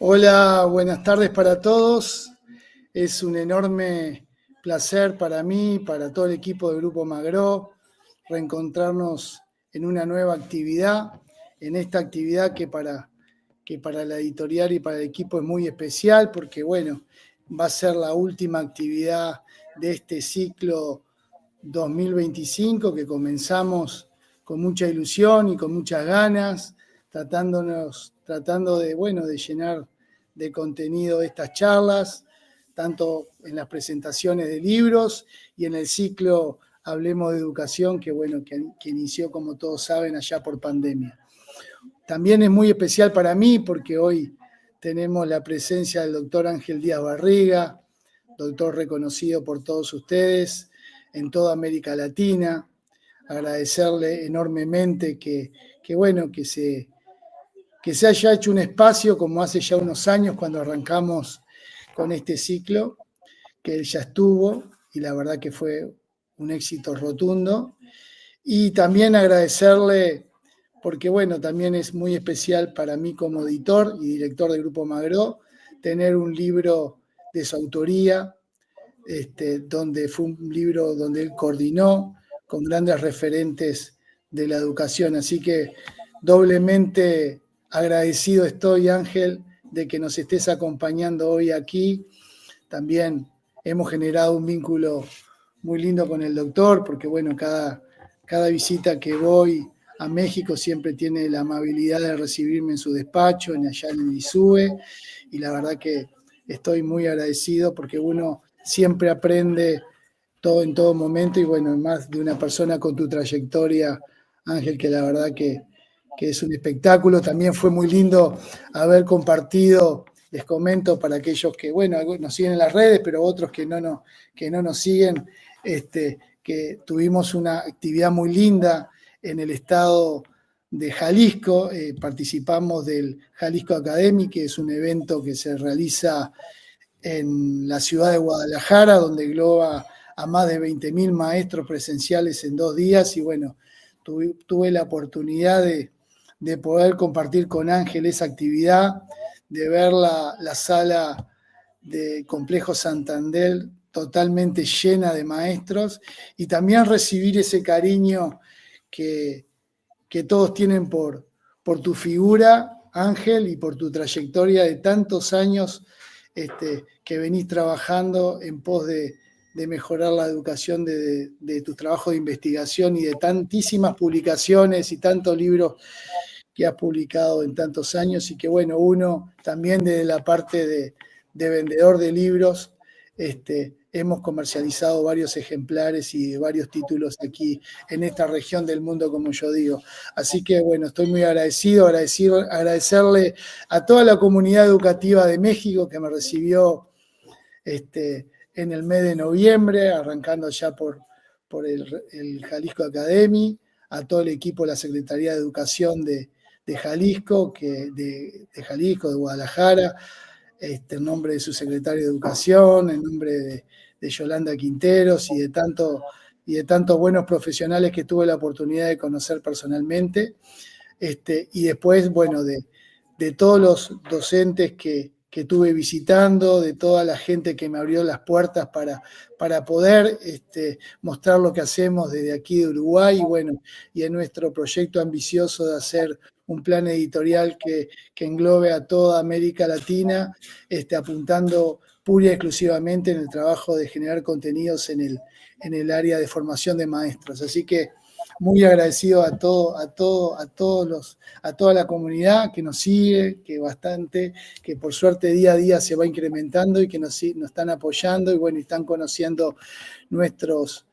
Hola, buenas tardes para todos. Es un enorme placer para mí, para todo el equipo de Grupo Magró, reencontrarnos en una nueva actividad, en esta actividad que para la editorial y para el equipo es muy especial, porque bueno, va a ser la última actividad de este ciclo 2025 que comenzamos con mucha ilusión y con muchas ganas, tratando de, bueno, de llenar de contenido estas charlas, tanto en las presentaciones de libros y en el ciclo Hablemos de Educación, que bueno, que inició, como todos saben, allá por pandemia. También es muy especial para mí porque hoy tenemos la presencia del doctor Ángel Díaz Barriga, doctor reconocido por todos ustedes en toda América Latina. Agradecerle enormemente que se haya hecho un espacio como hace ya unos años cuando arrancamos con este ciclo, que él ya estuvo y la verdad que fue un éxito rotundo. Y también agradecerle porque bueno, también es muy especial para mí como editor y director del Grupo Magró tener un libro de su autoría, donde fue un libro donde él coordinó con grandes referentes de la educación. Así que doblemente agradecido estoy, Ángel, de que nos estés acompañando hoy aquí. También hemos generado un vínculo muy lindo con el doctor, porque bueno, cada visita que voy a México siempre tiene la amabilidad de recibirme en su despacho, allá en el ISUE, y la verdad que estoy muy agradecido porque uno siempre aprende todo en todo momento y bueno, más de una persona con tu trayectoria, Ángel, que la verdad que es un espectáculo. También fue muy lindo haber compartido, les comento para aquellos que, bueno, nos siguen en las redes, pero otros que no nos siguen, que tuvimos una actividad muy linda en el estado de Jalisco. Participamos del Jalisco Academy, que es un evento que se realiza en la ciudad de Guadalajara, donde engloba a más de 20.000 maestros presenciales en 2 días. Y bueno, tuve la oportunidad de poder compartir con Ángel esa actividad, de ver la sala de Complejo Santander totalmente llena de maestros y también recibir ese cariño que, que todos tienen por tu figura, Ángel, y por tu trayectoria de tantos años que venís trabajando en pos de mejorar la educación de tu trabajo de investigación y de tantísimas publicaciones y tantos libros que has publicado en tantos años y que bueno, uno también desde la parte de vendedor de libros, hemos comercializado varios ejemplares y varios títulos aquí en esta región del mundo, como yo digo. Así que bueno, estoy muy agradecerle a toda la comunidad educativa de México que me recibió en el mes de noviembre, arrancando ya por el Jalisco Academy, a todo el equipo de la Secretaría de Educación de Jalisco, de Jalisco, de Guadalajara, en nombre de su secretario de Educación, en nombre de Yolanda Quinteros y de tantos buenos profesionales que tuve la oportunidad de conocer personalmente. Y después, bueno, de todos los docentes que tuve visitando, de toda la gente que me abrió las puertas para poder mostrar lo que hacemos desde aquí de Uruguay y bueno, y en nuestro proyecto ambicioso de hacer un plan editorial que englobe a toda América Latina, apuntando pura y exclusivamente en el trabajo de generar contenidos en el área de formación de maestros. Así que muy agradecido a toda la comunidad que nos sigue, que bastante, que por suerte día a día se va incrementando y que nos están apoyando y bueno, están conociendo nuestros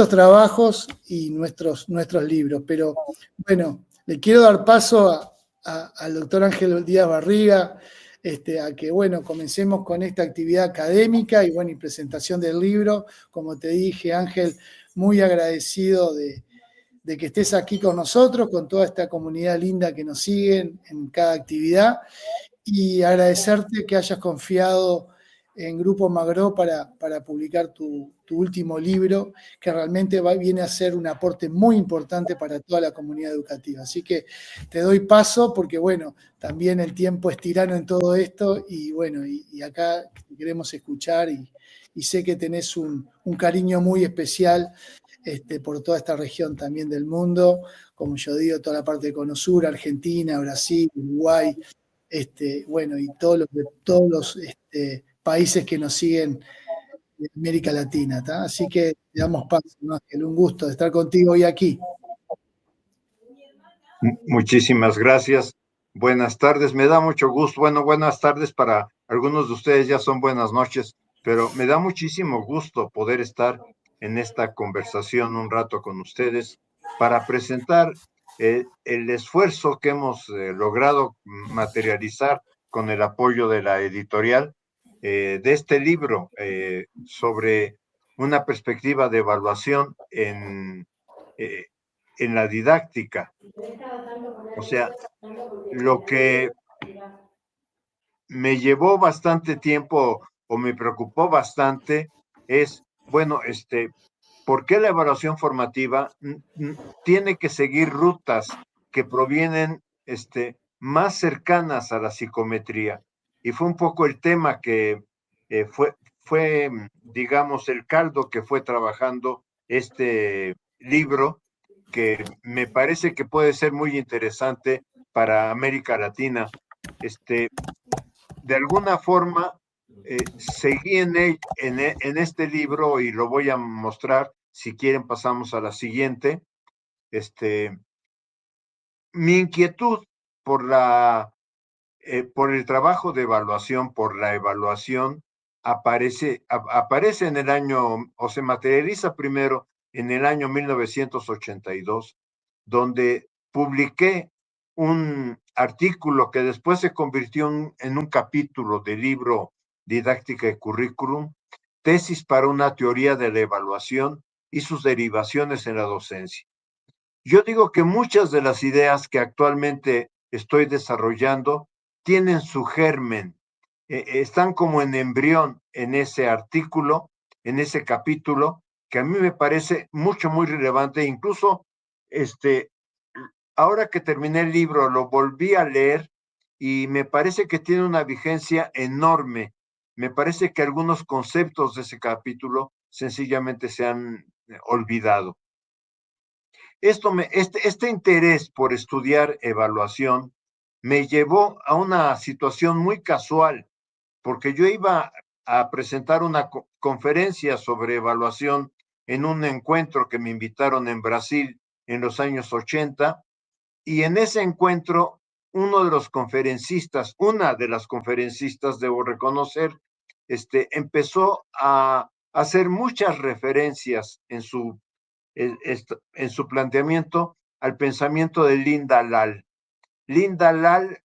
trabajos y nuestros libros. Pero bueno, le quiero dar paso al doctor Ángel Díaz Barriga, a que bueno, comencemos con esta actividad académica y bueno, y presentación del libro. Como te dije, Ángel, muy agradecido de que estés aquí con nosotros, con toda esta comunidad linda que nos sigue en cada actividad y agradecerte que hayas confiado en Grupo Magro para publicar tu último libro, que realmente viene a ser un aporte muy importante para toda la comunidad educativa. Así que te doy paso porque, bueno, también el tiempo es tirano en todo esto y, bueno, y acá queremos escuchar y sé que tenés un cariño muy especial por toda esta región también del mundo, como yo digo, toda la parte de Cono Sur, Argentina, Brasil, Uruguay, bueno, y todos los países que nos siguen de América Latina, ¿tá? Así que te damos paso, ¿no? Ángel, un gusto de estar contigo hoy aquí. Muchísimas gracias. Buenas tardes, me da mucho gusto. Bueno, buenas tardes para algunos de ustedes, ya son buenas noches, pero me da muchísimo gusto poder estar en esta conversación un rato con ustedes para presentar el esfuerzo que hemos logrado materializar con el apoyo de la editorial de este libro sobre una perspectiva de evaluación en la didáctica. O sea, lo que me llevó bastante tiempo o me preocupó bastante es, bueno, ¿por qué la evaluación formativa tiene que seguir rutas que provienen más cercanas a la psicometría? Y fue un poco el tema que fue, digamos, el caldo que fue trabajando este libro, que me parece que puede ser muy interesante para América Latina. De alguna forma, seguí en este libro y lo voy a mostrar. Si quieren, pasamos a la siguiente. Mi inquietud por por el trabajo de evaluación, por la evaluación, aparece en el año, o se materializa primero en el año 1982, donde publiqué un artículo que después se convirtió en un capítulo del libro Didáctica y Currículum, Tesis para una teoría de la evaluación y sus derivaciones en la docencia. Yo digo que muchas de las ideas que actualmente estoy desarrollando tienen su germen, están como en embrión en ese artículo, en ese capítulo, que a mí me parece muy relevante. Incluso, ahora que terminé el libro, lo volví a leer y me parece que tiene una vigencia enorme. Me parece que algunos conceptos de ese capítulo sencillamente se han olvidado. Este interés por estudiar evaluación me llevó a una situación muy casual, porque yo iba a presentar una conferencia sobre evaluación en un encuentro que me invitaron en Brasil en los años 80, y en ese encuentro una de las conferencistas, debo reconocer, empezó a hacer muchas referencias en su planteamiento al pensamiento de Linda Lal. Linda Lal,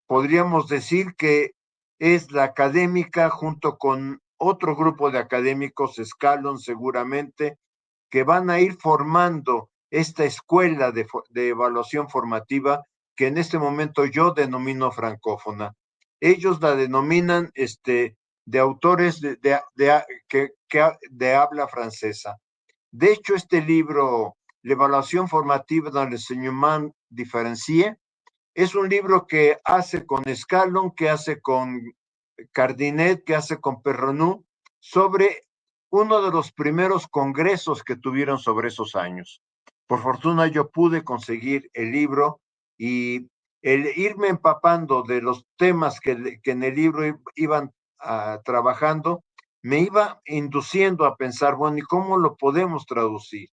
podríamos decir que es la académica junto con otro grupo de académicos, Scallon seguramente, que van a ir formando esta escuela de evaluación formativa que en este momento yo denomino francófona. Ellos la denominan de autores de habla francesa. De hecho, este libro, L'Evaluation formative dans l'enseignement différencié, es un libro que hace con Scallon, que hace con Cardinet, que hace con Perronou, sobre uno de los primeros congresos que tuvieron sobre esos años. Por fortuna yo pude conseguir el libro y el irme empapando de los temas que en el libro iban trabajando, me iba induciendo a pensar, bueno, ¿y cómo lo podemos traducir?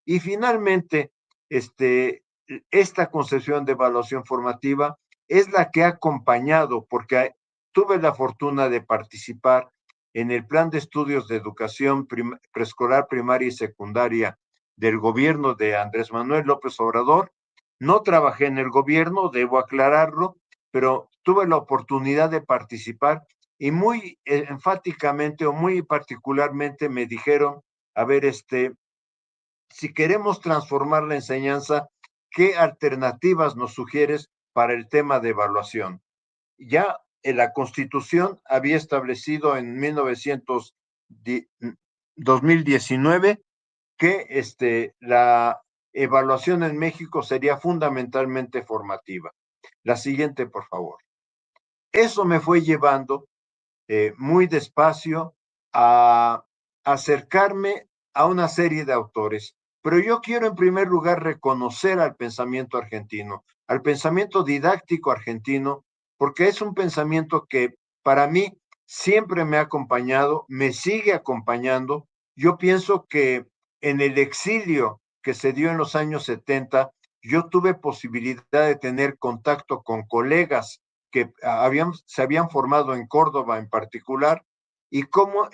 Y finalmente, esta concepción de evaluación formativa es la que ha acompañado, porque tuve la fortuna de participar en el Plan de Estudios de Educación Preescolar, Primaria y Secundaria del gobierno de Andrés Manuel López Obrador. No trabajé en el gobierno, debo aclararlo, pero tuve la oportunidad de participar y muy enfáticamente o muy particularmente me dijeron, a ver, si queremos transformar la enseñanza, ¿qué alternativas nos sugieres para el tema de evaluación? Ya la Constitución había establecido en 2019 que la evaluación en México sería fundamentalmente formativa. La siguiente, por favor. Eso me fue llevando muy despacio a acercarme a una serie de autores. Pero yo quiero en primer lugar reconocer al pensamiento argentino, al pensamiento didáctico argentino, porque es un pensamiento que para mí siempre me ha acompañado, me sigue acompañando. Yo pienso que en el exilio que se dio en los años 70, yo tuve posibilidad de tener contacto con colegas que se habían formado en Córdoba en particular, y cómo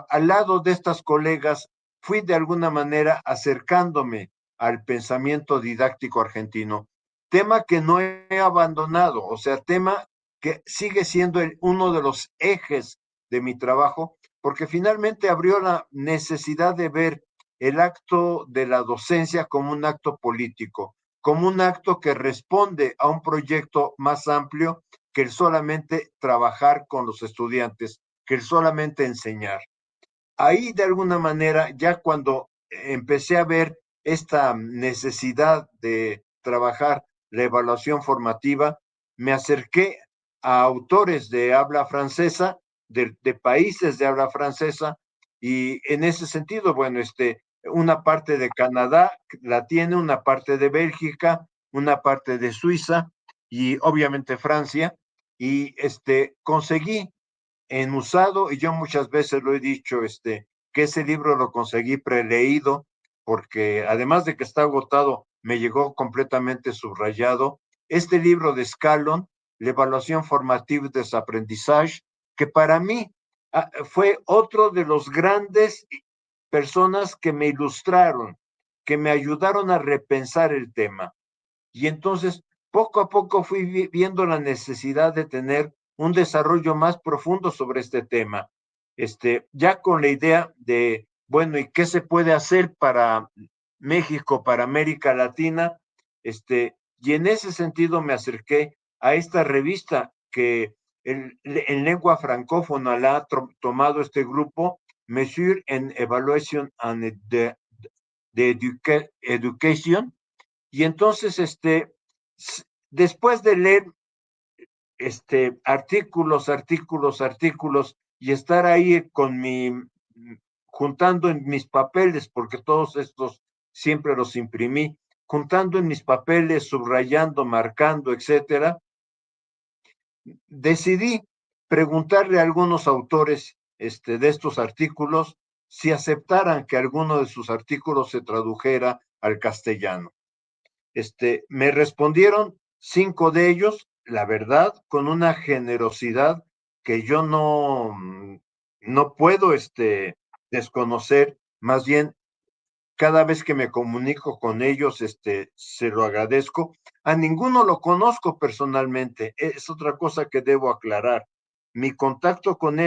al lado de estas colegas fui de alguna manera acercándome al pensamiento didáctico argentino, tema que no he abandonado, o sea, tema que sigue siendo uno de los ejes de mi trabajo, porque finalmente abrió la necesidad de ver el acto de la docencia como un acto político, como un acto que responde a un proyecto más amplio que el solamente trabajar con los estudiantes, que el solamente enseñar. Ahí de alguna manera, ya cuando empecé a ver esta necesidad de trabajar la evaluación formativa, me acerqué a autores de habla francesa, de países de habla francesa, y en ese sentido, bueno, una parte de Canadá la tiene, una parte de Bélgica, una parte de Suiza y obviamente Francia, y conseguí en usado, y yo muchas veces lo he dicho, que ese libro lo conseguí preleído, porque además de que está agotado, me llegó completamente subrayado. Este libro de Scallon, La evaluación formativa de aprendizaje, que para mí fue otro de los grandes personas que me ilustraron, que me ayudaron a repensar el tema. Y entonces, poco a poco fui viendo la necesidad de tener un desarrollo más profundo sobre este tema. Ya con la idea de, bueno, ¿y qué se puede hacer para México, para América Latina? Y en ese sentido me acerqué a esta revista que en lengua francófona la ha tomado este grupo, Mesure en Evaluation and the Education. Y entonces, después de leer artículos, y estar ahí juntando en mis papeles, porque todos estos siempre los imprimí, juntando en mis papeles, subrayando, marcando, etcétera, decidí preguntarle a algunos autores de estos artículos si aceptaran que alguno de sus artículos se tradujera al castellano. Me respondieron 5 de ellos, la verdad, con una generosidad que yo no puedo desconocer. Más bien, cada vez que me comunico con ellos, se lo agradezco. A ninguno lo conozco personalmente, es otra cosa que debo aclarar. Mi contacto con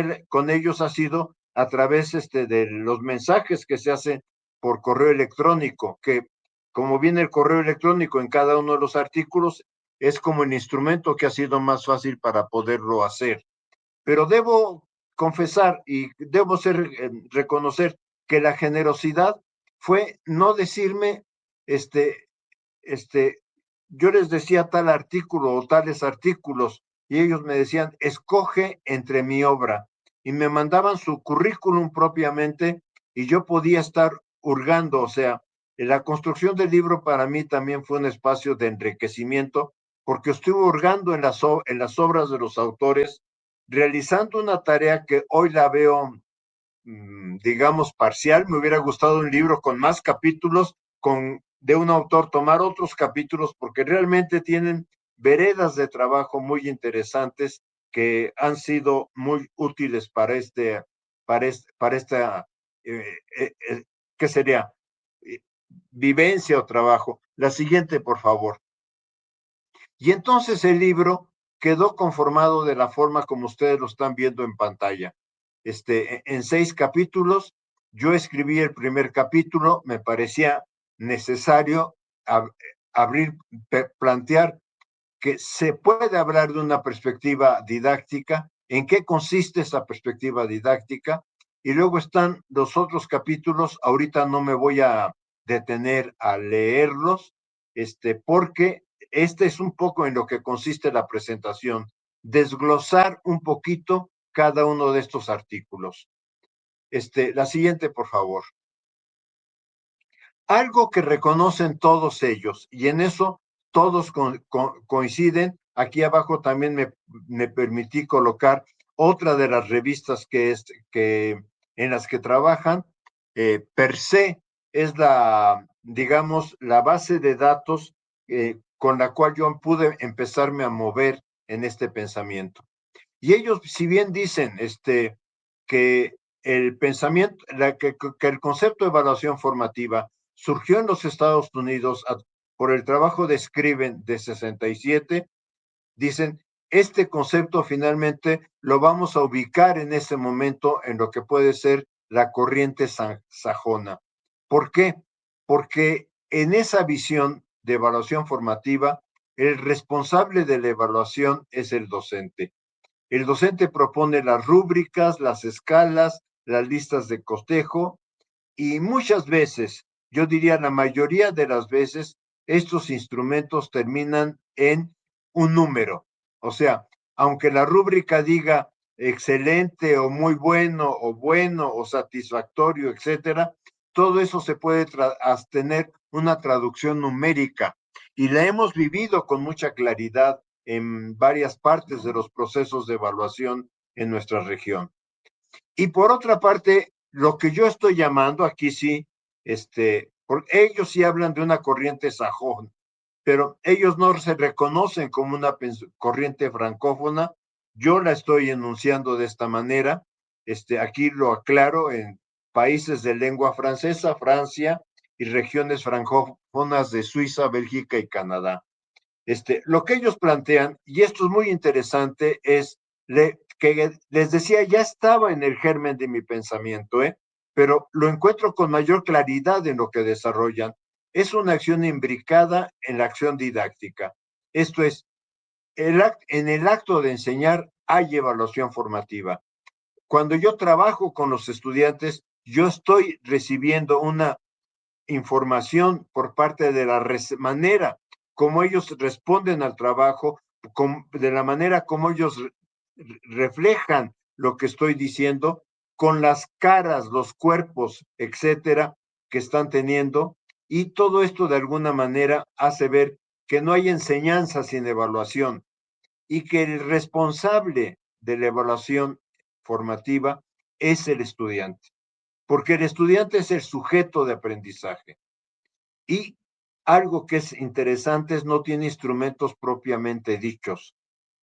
ellos ha sido a través de los mensajes que se hacen por correo electrónico, que como viene el correo electrónico en cada uno de los artículos, es como el instrumento que ha sido más fácil para poderlo hacer. Pero debo confesar y debo reconocer que la generosidad fue no decirme, yo les decía tal artículo o tales artículos y ellos me decían, escoge entre mi obra, y me mandaban su currículum propiamente y yo podía estar hurgando. O sea, la construcción del libro para mí también fue un espacio de enriquecimiento, porque estuve hurgando en las obras de los autores, realizando una tarea que hoy la veo, digamos, parcial. Me hubiera gustado un libro con más capítulos, de un autor tomar otros capítulos, porque realmente tienen veredas de trabajo muy interesantes que han sido muy útiles para esta, ¿qué sería? Vivencia o trabajo. La siguiente, por favor. Y entonces el libro quedó conformado de la forma como ustedes lo están viendo en pantalla. En 6 capítulos, yo escribí el primer capítulo, me parecía necesario plantear que se puede hablar de una perspectiva didáctica, en qué consiste esa perspectiva didáctica, y luego están los otros capítulos. Ahorita no me voy a detener a leerlos, porque este es un poco en lo que consiste la presentación, desglosar un poquito cada uno de estos artículos. La siguiente, por favor. Algo que reconocen todos ellos, y en eso todos coinciden. Aquí abajo también me permití colocar otra de las revistas en las que trabajan. Per se es digamos, la base de datos con la cual yo pude empezarme a mover en este pensamiento. Y ellos, si bien dicen que el pensamiento, que el concepto de evaluación formativa surgió en los Estados Unidos por el trabajo de Scriven de 67, dicen, este concepto finalmente lo vamos a ubicar en ese momento en lo que puede ser la corriente sajona. ¿Por qué? Porque en esa visión de evaluación formativa, el responsable de la evaluación es el docente. El docente propone las rúbricas, las escalas, las listas de cotejo, y muchas veces, yo diría la mayoría de las veces, estos instrumentos terminan en un número. O sea, aunque la rúbrica diga excelente o muy bueno o satisfactorio, etcétera, todo eso se puede tener una traducción numérica, y la hemos vivido con mucha claridad en varias partes de los procesos de evaluación en nuestra región. Y por otra parte, lo que yo estoy llamando aquí sí, porque ellos sí hablan de una corriente sajona, pero ellos no se reconocen como una corriente francófona. Yo la estoy enunciando de esta manera. Aquí lo aclaro: en países de lengua francesa, Francia, y regiones francófonas de Suiza, Bélgica y Canadá. Lo que ellos plantean, y esto es muy interesante, es que les decía, ya estaba en el germen de mi pensamiento, pero lo encuentro con mayor claridad en lo que desarrollan. Es una acción imbricada en la acción didáctica. Esto es, en el acto de enseñar hay evaluación formativa. Cuando yo trabajo con los estudiantes, yo estoy recibiendo una información por parte de la manera como ellos responden al trabajo, de la manera como ellos reflejan lo que estoy diciendo, con las caras, los cuerpos, etcétera, que están teniendo. Y todo esto de alguna manera hace ver que no hay enseñanza sin evaluación, y que el responsable de la evaluación formativa es el estudiante, porque el estudiante es el sujeto de aprendizaje. Y algo que es interesante es no tiene instrumentos propiamente dichos,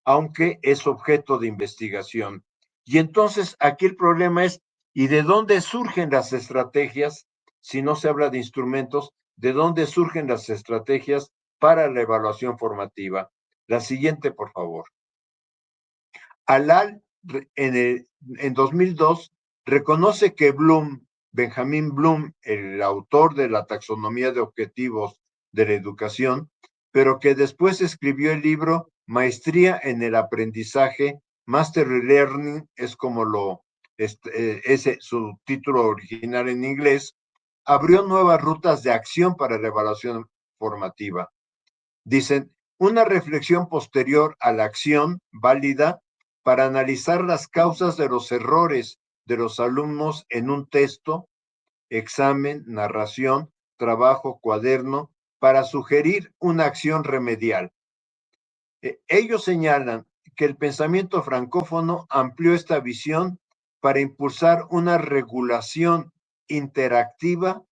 aunque es objeto de investigación. Y entonces aquí el problema es, ¿y de dónde surgen las estrategias? Si no se habla de instrumentos, ¿de dónde surgen las estrategias para la evaluación formativa? La siguiente, por favor. Alal, en 2002, reconoce que Benjamin Bloom, el autor de la taxonomía de objetivos de la educación, pero que después escribió el libro Maestría en el Aprendizaje, Mastery Learning, es como ese su título original en inglés, abrió nuevas rutas de acción para la evaluación formativa. Dicen, una reflexión posterior a la acción válida para analizar las causas de los errores de los alumnos en un texto, examen, narración, trabajo, cuaderno, para sugerir una acción remedial. Ellos señalan que el pensamiento francófono amplió esta visión para impulsar una regulación interactiva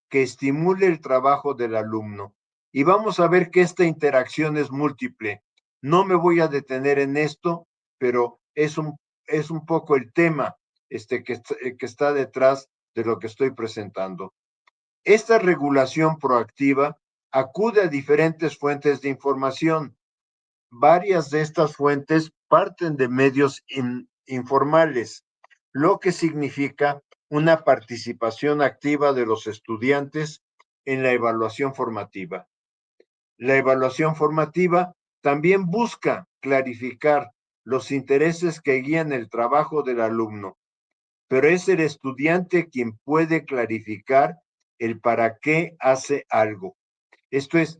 que estimule el trabajo del alumno. Y vamos a ver que esta interacción es múltiple. No me voy a detener en esto, pero es un poco el tema que está detrás de lo que estoy presentando. Esta regulación proactiva acude a diferentes fuentes de información. Varias de estas fuentes parten de medios informales, lo que significa una participación activa de los estudiantes en la evaluación formativa. La evaluación formativa también busca clarificar los intereses que guían el trabajo del alumno, pero es el estudiante quien puede clarificar el para qué hace algo. Esto es,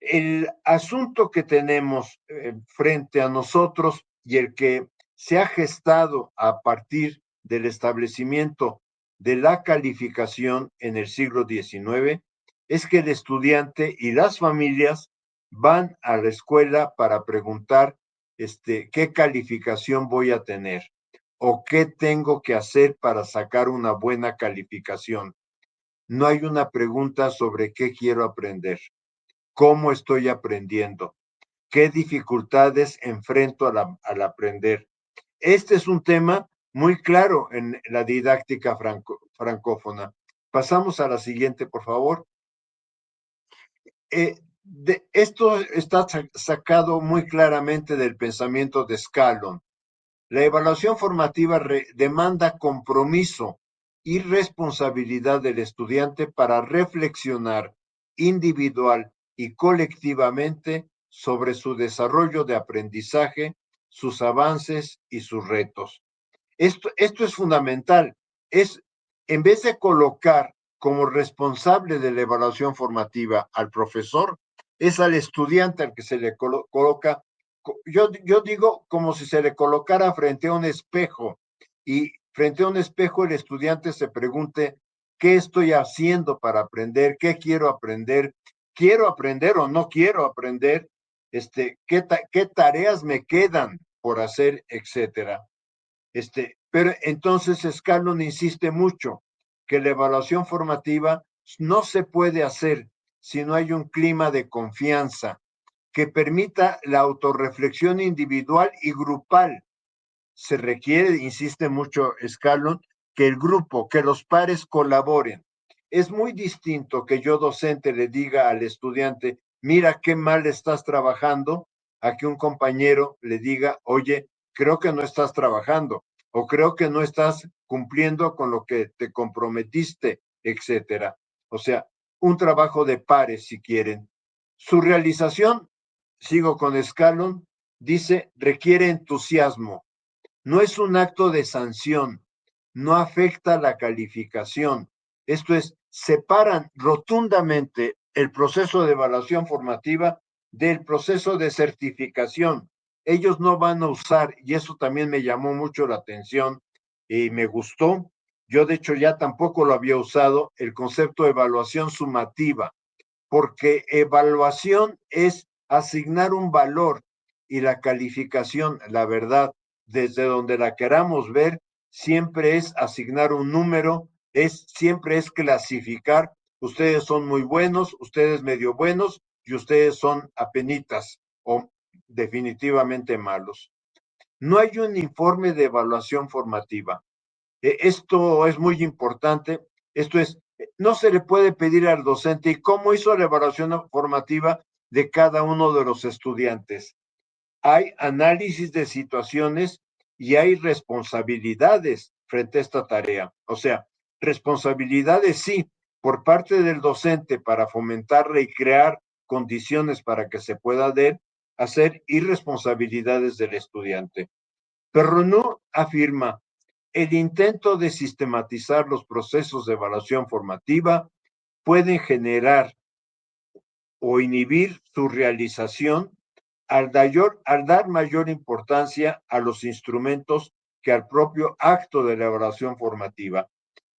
el asunto que tenemos frente a nosotros y el que se ha gestado a partir del establecimiento de la calificación en el siglo XIX es que el estudiante y las familias van a la escuela para preguntar qué calificación voy a tener o qué tengo que hacer para sacar una buena calificación. No hay una pregunta sobre qué quiero aprender, cómo estoy aprendiendo, qué dificultades enfrento al aprender. Este es un tema muy claro en la didáctica francófona. Pasamos a la siguiente, por favor. Esto está sacado muy claramente del pensamiento de Scallon. La evaluación formativa demanda compromiso y responsabilidad del estudiante para reflexionar individual y colectivamente sobre su desarrollo de aprendizaje, sus avances y sus retos. Esto es fundamental. En vez de colocar como responsable de la evaluación formativa al profesor, es al estudiante al que se le coloca. Yo digo como si se le colocara frente a un espejo y frente a un espejo el estudiante se pregunte, ¿qué estoy haciendo para aprender? ¿Qué quiero aprender? ¿Quiero aprender o no quiero aprender? ¿Qué tareas me quedan por hacer, etcétera? Pero entonces Scallon insiste mucho que la evaluación formativa no se puede hacer si no hay un clima de confianza que permita la autorreflexión individual y grupal. Se requiere, insiste mucho Scallon, que el grupo, que los pares colaboren. Es muy distinto que yo, docente, le diga al estudiante, mira qué mal estás trabajando, a que un compañero le diga, oye, creo que no estás trabajando, o creo que no estás cumpliendo con lo que te comprometiste, etcétera. O sea, un trabajo de pares, si quieren. Su realización, sigo con Scallon, dice, requiere entusiasmo. No es un acto de sanción, no afecta la calificación. Esto es, separan rotundamente el proceso de evaluación formativa del proceso de certificación. Ellos no van a usar, y eso también me llamó mucho la atención y me gustó, yo de hecho ya tampoco lo había usado, el concepto de evaluación sumativa, porque evaluación es asignar un valor y la calificación, la verdad, desde donde la queramos ver, siempre es asignar un número, siempre es clasificar, ustedes son muy buenos, ustedes medio buenos y ustedes son apenitas o definitivamente malos. No hay un informe de evaluación formativa. Esto es muy importante. Esto es, no se le puede pedir al docente y cómo hizo la evaluación formativa de cada uno de los estudiantes. Hay análisis de situaciones y hay responsabilidades frente a esta tarea. O sea, responsabilidades sí, por parte del docente para fomentarla y crear condiciones para que se pueda hacer y responsabilidades del estudiante. Pero no afirma el intento de sistematizar los procesos de evaluación formativa puede generar o inhibir su realización al dar mayor importancia a los instrumentos que al propio acto de la evaluación formativa.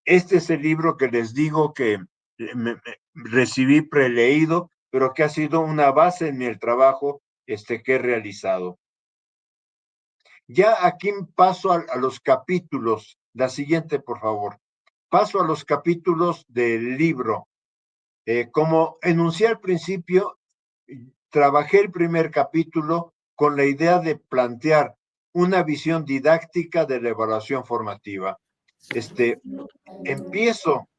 Este es el libro que les digo que recibí preleído, pero que ha sido una base en el trabajo que he realizado. Ya aquí paso a los capítulos. La siguiente, por favor. Paso a los capítulos del libro. Como enuncié al principio, trabajé el primer capítulo con la idea de plantear una visión didáctica de la evaluación formativa. Empiezo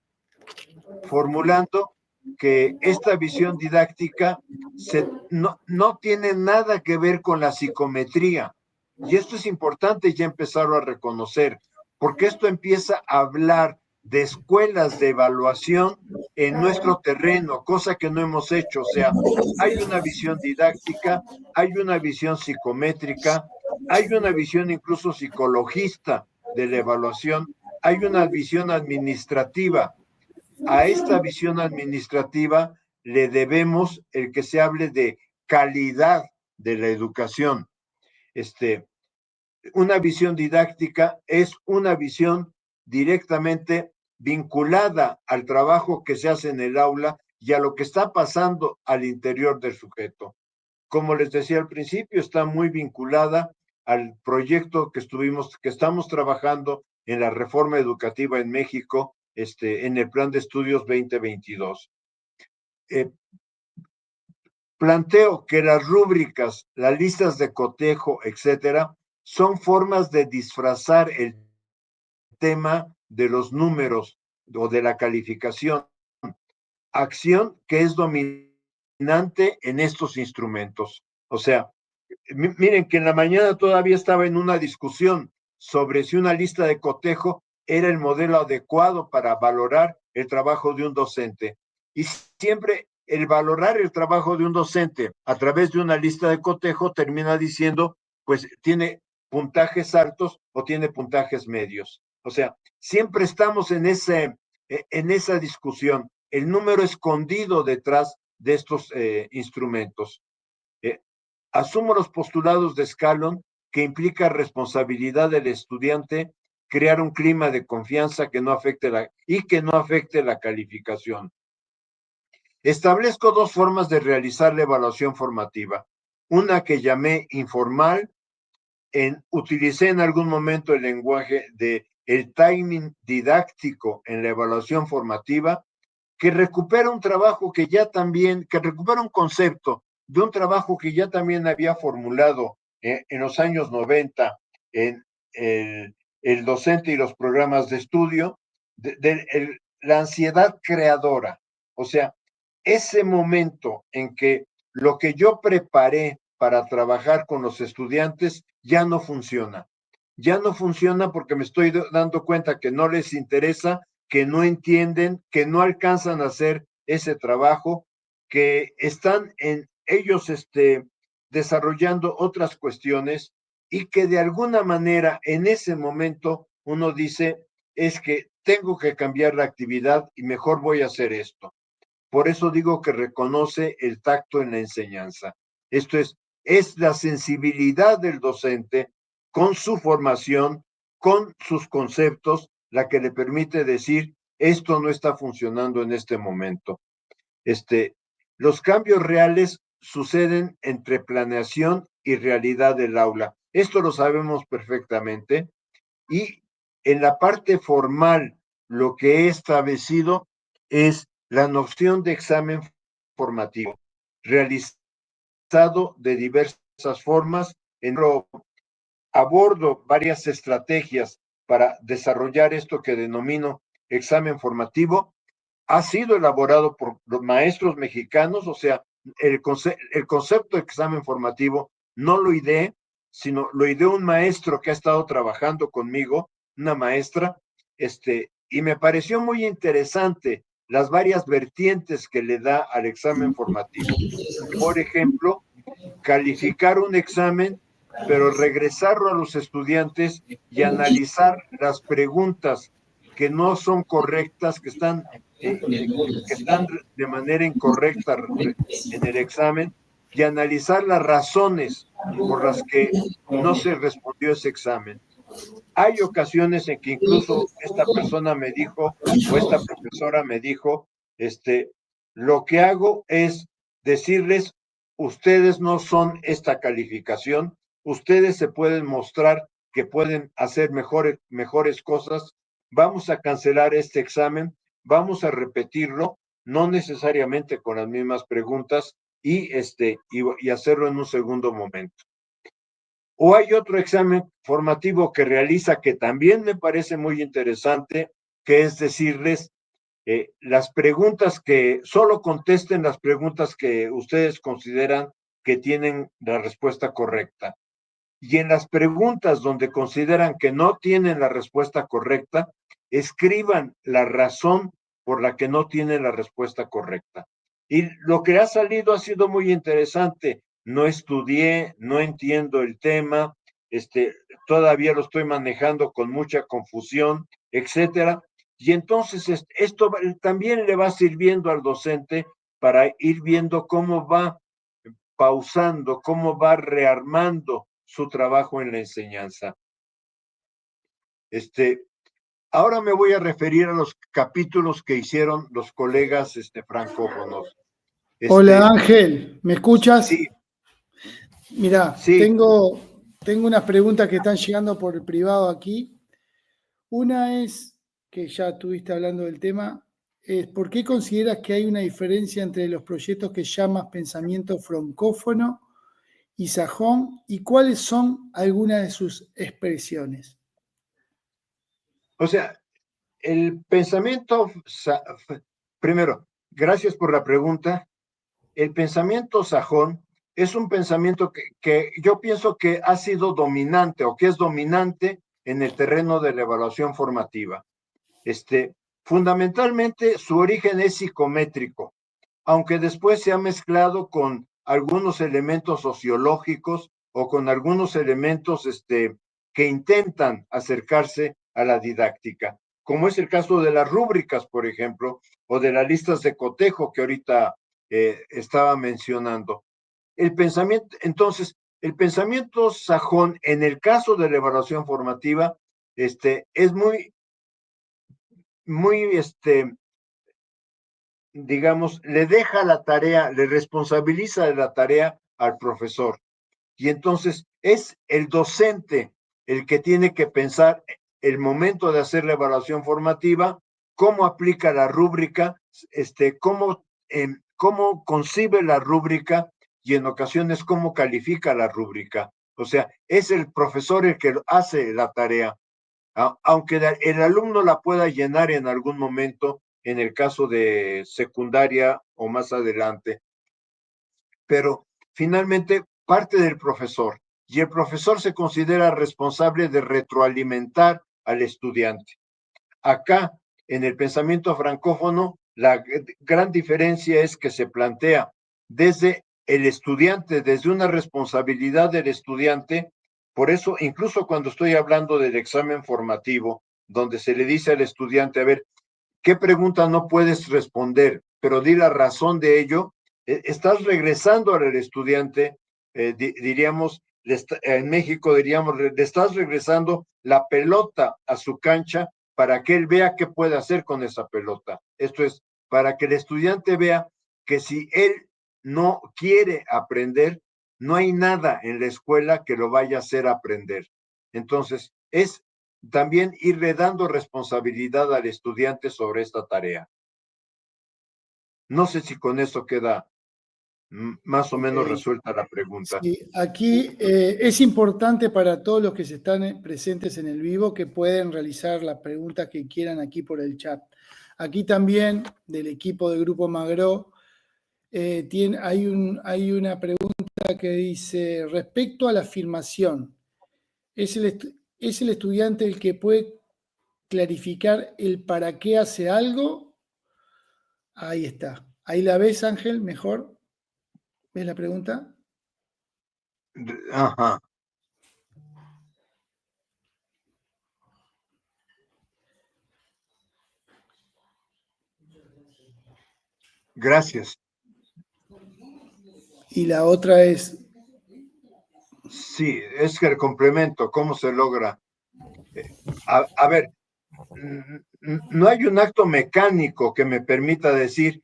formulando que esta visión didáctica no tiene nada que ver con la psicometría. Y esto es importante ya empezarlo a reconocer, porque esto empieza a hablar de escuelas de evaluación en nuestro terreno, cosa que no hemos hecho. O sea, hay una visión didáctica, hay una visión psicométrica, hay una visión incluso psicologista de la evaluación, hay una visión administrativa. A esta visión administrativa le debemos el que se hable de calidad de la educación. Una visión didáctica es una visión directamente vinculada al trabajo que se hace en el aula y a lo que está pasando al interior del sujeto. Como les decía al principio, está muy vinculada al proyecto que estamos trabajando en la reforma educativa en México, en el Plan de Estudios 2022. Planteo que las rúbricas, las listas de cotejo, etcétera, son formas de disfrazar el tema de los números o de la calificación, acción que es dominante en estos instrumentos. O sea, miren que en la mañana todavía estaba en una discusión sobre si una lista de cotejo era el modelo adecuado para valorar el trabajo de un docente. Y siempre el valorar el trabajo de un docente a través de una lista de cotejo termina diciendo, pues tiene puntajes altos o tiene puntajes medios. O sea, siempre estamos en esa discusión, el número escondido detrás de estos instrumentos. Asumo los postulados de Scallon, que implica responsabilidad del estudiante crear un clima de confianza que no afecte la calificación. Establezco dos formas de realizar la evaluación formativa. Una que llamé informal, utilicé en algún momento el lenguaje de el timing didáctico en la evaluación formativa, que recupera un trabajo que recupera un concepto de un trabajo que ya también había formulado en los años 90 en el docente y los programas de estudio, la ansiedad creadora. O sea, ese momento en que lo que yo preparé para trabajar con los estudiantes ya no funciona. Ya no funciona porque me estoy dando cuenta que no les interesa, que no entienden, que no alcanzan a hacer ese trabajo, que están ellos desarrollando otras cuestiones y que de alguna manera en ese momento uno dice, es que tengo que cambiar la actividad y mejor voy a hacer esto. Por eso digo que reconoce el tacto en la enseñanza. Esto es la sensibilidad del docente con su formación, con sus conceptos, la que le permite decir, esto no está funcionando en este momento. Los cambios reales suceden entre planeación y realidad del aula. Esto lo sabemos perfectamente. Y en la parte formal, lo que he establecido es la noción de examen formativo, realizado de diversas formas. Abordo varias estrategias para desarrollar esto que denomino examen formativo. Ha sido elaborado por los maestros mexicanos, o sea, el concepto de examen formativo no lo ideé, sino lo ideó un maestro que ha estado trabajando conmigo, una maestra, y me pareció muy interesante las varias vertientes que le da al examen formativo. Por ejemplo, calificar un examen, pero regresarlo a los estudiantes y analizar las preguntas que no son correctas, que están de manera incorrecta en el examen, y analizar las razones por las que no se respondió ese examen. Hay ocasiones en que incluso esta persona me dijo, o esta profesora me dijo, lo que hago es decirles, ustedes no son esta calificación, ustedes se pueden mostrar que pueden hacer mejores cosas, vamos a cancelar este examen, vamos a repetirlo, no necesariamente con las mismas preguntas, y hacerlo en un segundo momento. O hay otro examen formativo que realiza que también me parece muy interesante, que es decirles las preguntas solo contesten las preguntas que ustedes consideran que tienen la respuesta correcta. Y en las preguntas donde consideran que no tienen la respuesta correcta, escriban la razón por la que no tienen la respuesta correcta. Y lo que ha salido ha sido muy interesante. No estudié, no entiendo el tema, todavía lo estoy manejando con mucha confusión, etcétera. Y entonces esto también le va sirviendo al docente para ir viendo cómo va pausando, cómo va rearmando su trabajo en la enseñanza. Ahora me voy a referir a los capítulos que hicieron los colegas francófonos. Hola Ángel, ¿me escuchas? Sí. Mirá, sí. tengo unas preguntas que están llegando por el privado aquí. Una es, que ya estuviste hablando del tema, es ¿por qué consideras que hay una diferencia entre los proyectos que llamas pensamiento francófono y sajón y cuáles son algunas de sus expresiones? O sea, el pensamiento, primero, gracias por la pregunta. El pensamiento sajón es un pensamiento que yo pienso que ha sido dominante o que es dominante en el terreno de la evaluación formativa. Fundamentalmente su origen es psicométrico, aunque después se ha mezclado con algunos elementos sociológicos o con algunos elementos que intentan acercarse a la didáctica, como es el caso de las rúbricas, por ejemplo, o de las listas de cotejo que ahorita estaba mencionando. Entonces, el pensamiento sajón, en el caso de la evaluación formativa, es muy, digamos, le deja la tarea, le responsabiliza de la tarea al profesor. Y entonces es el docente el que tiene que pensar el momento de hacer la evaluación formativa, cómo aplica la rúbrica, cómo concibe la rúbrica y en ocasiones cómo califica la rúbrica. O sea, es el profesor el que hace la tarea, aunque el alumno la pueda llenar en algún momento, en el caso de secundaria o más adelante. Pero finalmente parte del profesor, y el profesor se considera responsable de retroalimentar al estudiante. Acá, en el pensamiento francófono, la gran diferencia es que se plantea desde el estudiante, desde una responsabilidad del estudiante. Por eso, incluso cuando estoy hablando del examen formativo, donde se le dice al estudiante, a ver, ¿qué pregunta no puedes responder? Pero di la razón de ello. Estás regresando al estudiante, diríamos, en México diríamos, le estás regresando la pelota a su cancha para que él vea qué puede hacer con esa pelota. Esto es, para que el estudiante vea que si él no quiere aprender, no hay nada en la escuela que lo vaya a hacer aprender. Entonces, es también irle dando responsabilidad al estudiante sobre esta tarea. No sé si con eso queda más o menos resuelta la pregunta. Sí, aquí es importante para todos los que se están presentes en el vivo que pueden realizar las preguntas que quieran aquí por el chat. Aquí también del equipo del Grupo Magro hay una pregunta que dice, respecto a la afirmación, ¿es el estudiante el que puede clarificar el para qué hace algo? Ahí está. ¿Ahí la ves, Ángel? ¿Mejor? ¿Ves la pregunta? Ajá. Gracias. Y la otra es... Sí, es que el complemento, ¿cómo se logra? A ver, no hay un acto mecánico que me permita decir,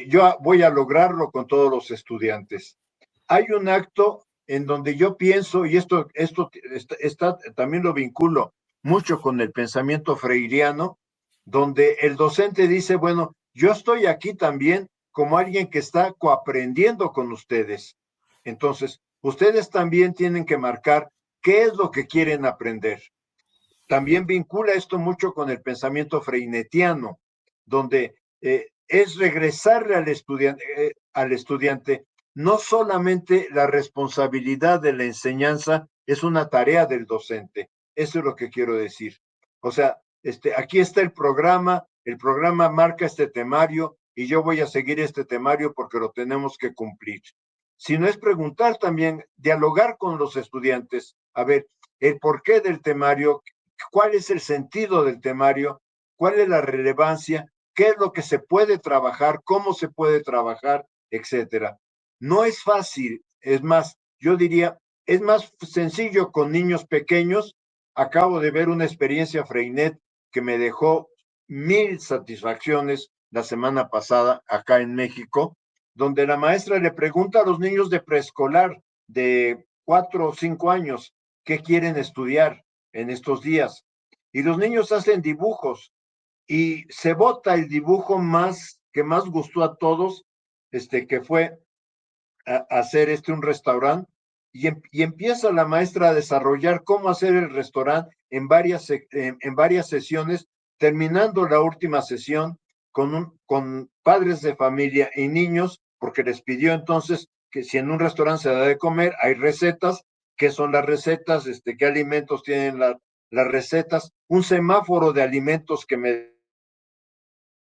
yo voy a lograrlo con todos los estudiantes. Hay un acto en donde yo pienso, y esto también lo vinculo mucho con el pensamiento freiriano, donde el docente dice, bueno, yo estoy aquí también como alguien que está coaprendiendo con ustedes. Entonces, ustedes también tienen que marcar qué es lo que quieren aprender. También vincula esto mucho con el pensamiento freinetiano, donde es regresarle al estudiante no solamente la responsabilidad de la enseñanza, es una tarea del docente. Eso es lo que quiero decir. O sea, aquí está el programa marca este temario y yo voy a seguir este temario porque lo tenemos que cumplir. Sino es preguntar también, dialogar con los estudiantes, a ver, el porqué del temario, cuál es el sentido del temario, cuál es la relevancia, qué es lo que se puede trabajar, cómo se puede trabajar, etcétera. No es fácil, es más, yo diría, es más sencillo con niños pequeños. Acabo de ver una experiencia Freinet que me dejó 1000 satisfacciones la semana pasada acá en México, donde la maestra le pregunta a los niños de preescolar de 4 o 5 años qué quieren estudiar en estos días. Y los niños hacen dibujos y se vota el dibujo que más gustó a todos, que fue hacer un restaurante y empieza la maestra a desarrollar cómo hacer el restaurante en varias sesiones, terminando la última sesión con padres de familia y niños, porque les pidió entonces que si en un restaurante se da de comer, hay recetas, qué son las recetas, qué alimentos tienen las recetas, un semáforo de alimentos que me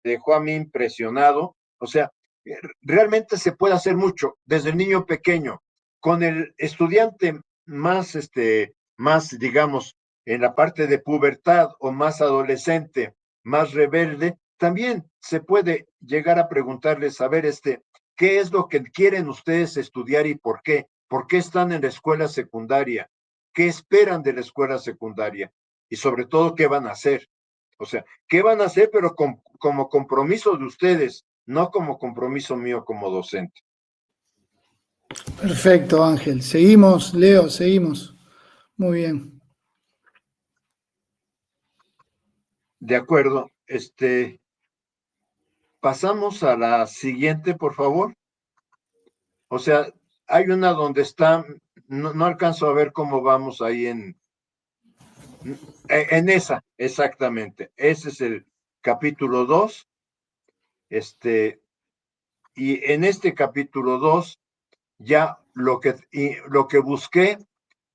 dejó a mí impresionado. O sea, realmente se puede hacer mucho desde el niño pequeño. Con el estudiante más, digamos, en la parte de pubertad o más adolescente, más rebelde, también se puede llegar a preguntarles, a ver, ¿qué es lo que quieren ustedes estudiar y por qué? ¿Por qué están en la escuela secundaria? ¿Qué esperan de la escuela secundaria? Y sobre todo, ¿qué van a hacer? O sea, ¿qué van a hacer? Pero como compromiso de ustedes, no como compromiso mío como docente. Perfecto, Ángel. Seguimos, Leo, seguimos. Muy bien. De acuerdo. Pasamos a la siguiente, por favor. O sea, hay una donde está, no alcanzo a ver cómo vamos ahí en esa, exactamente. Ese es el capítulo 2. Y en este capítulo 2, ya lo que busqué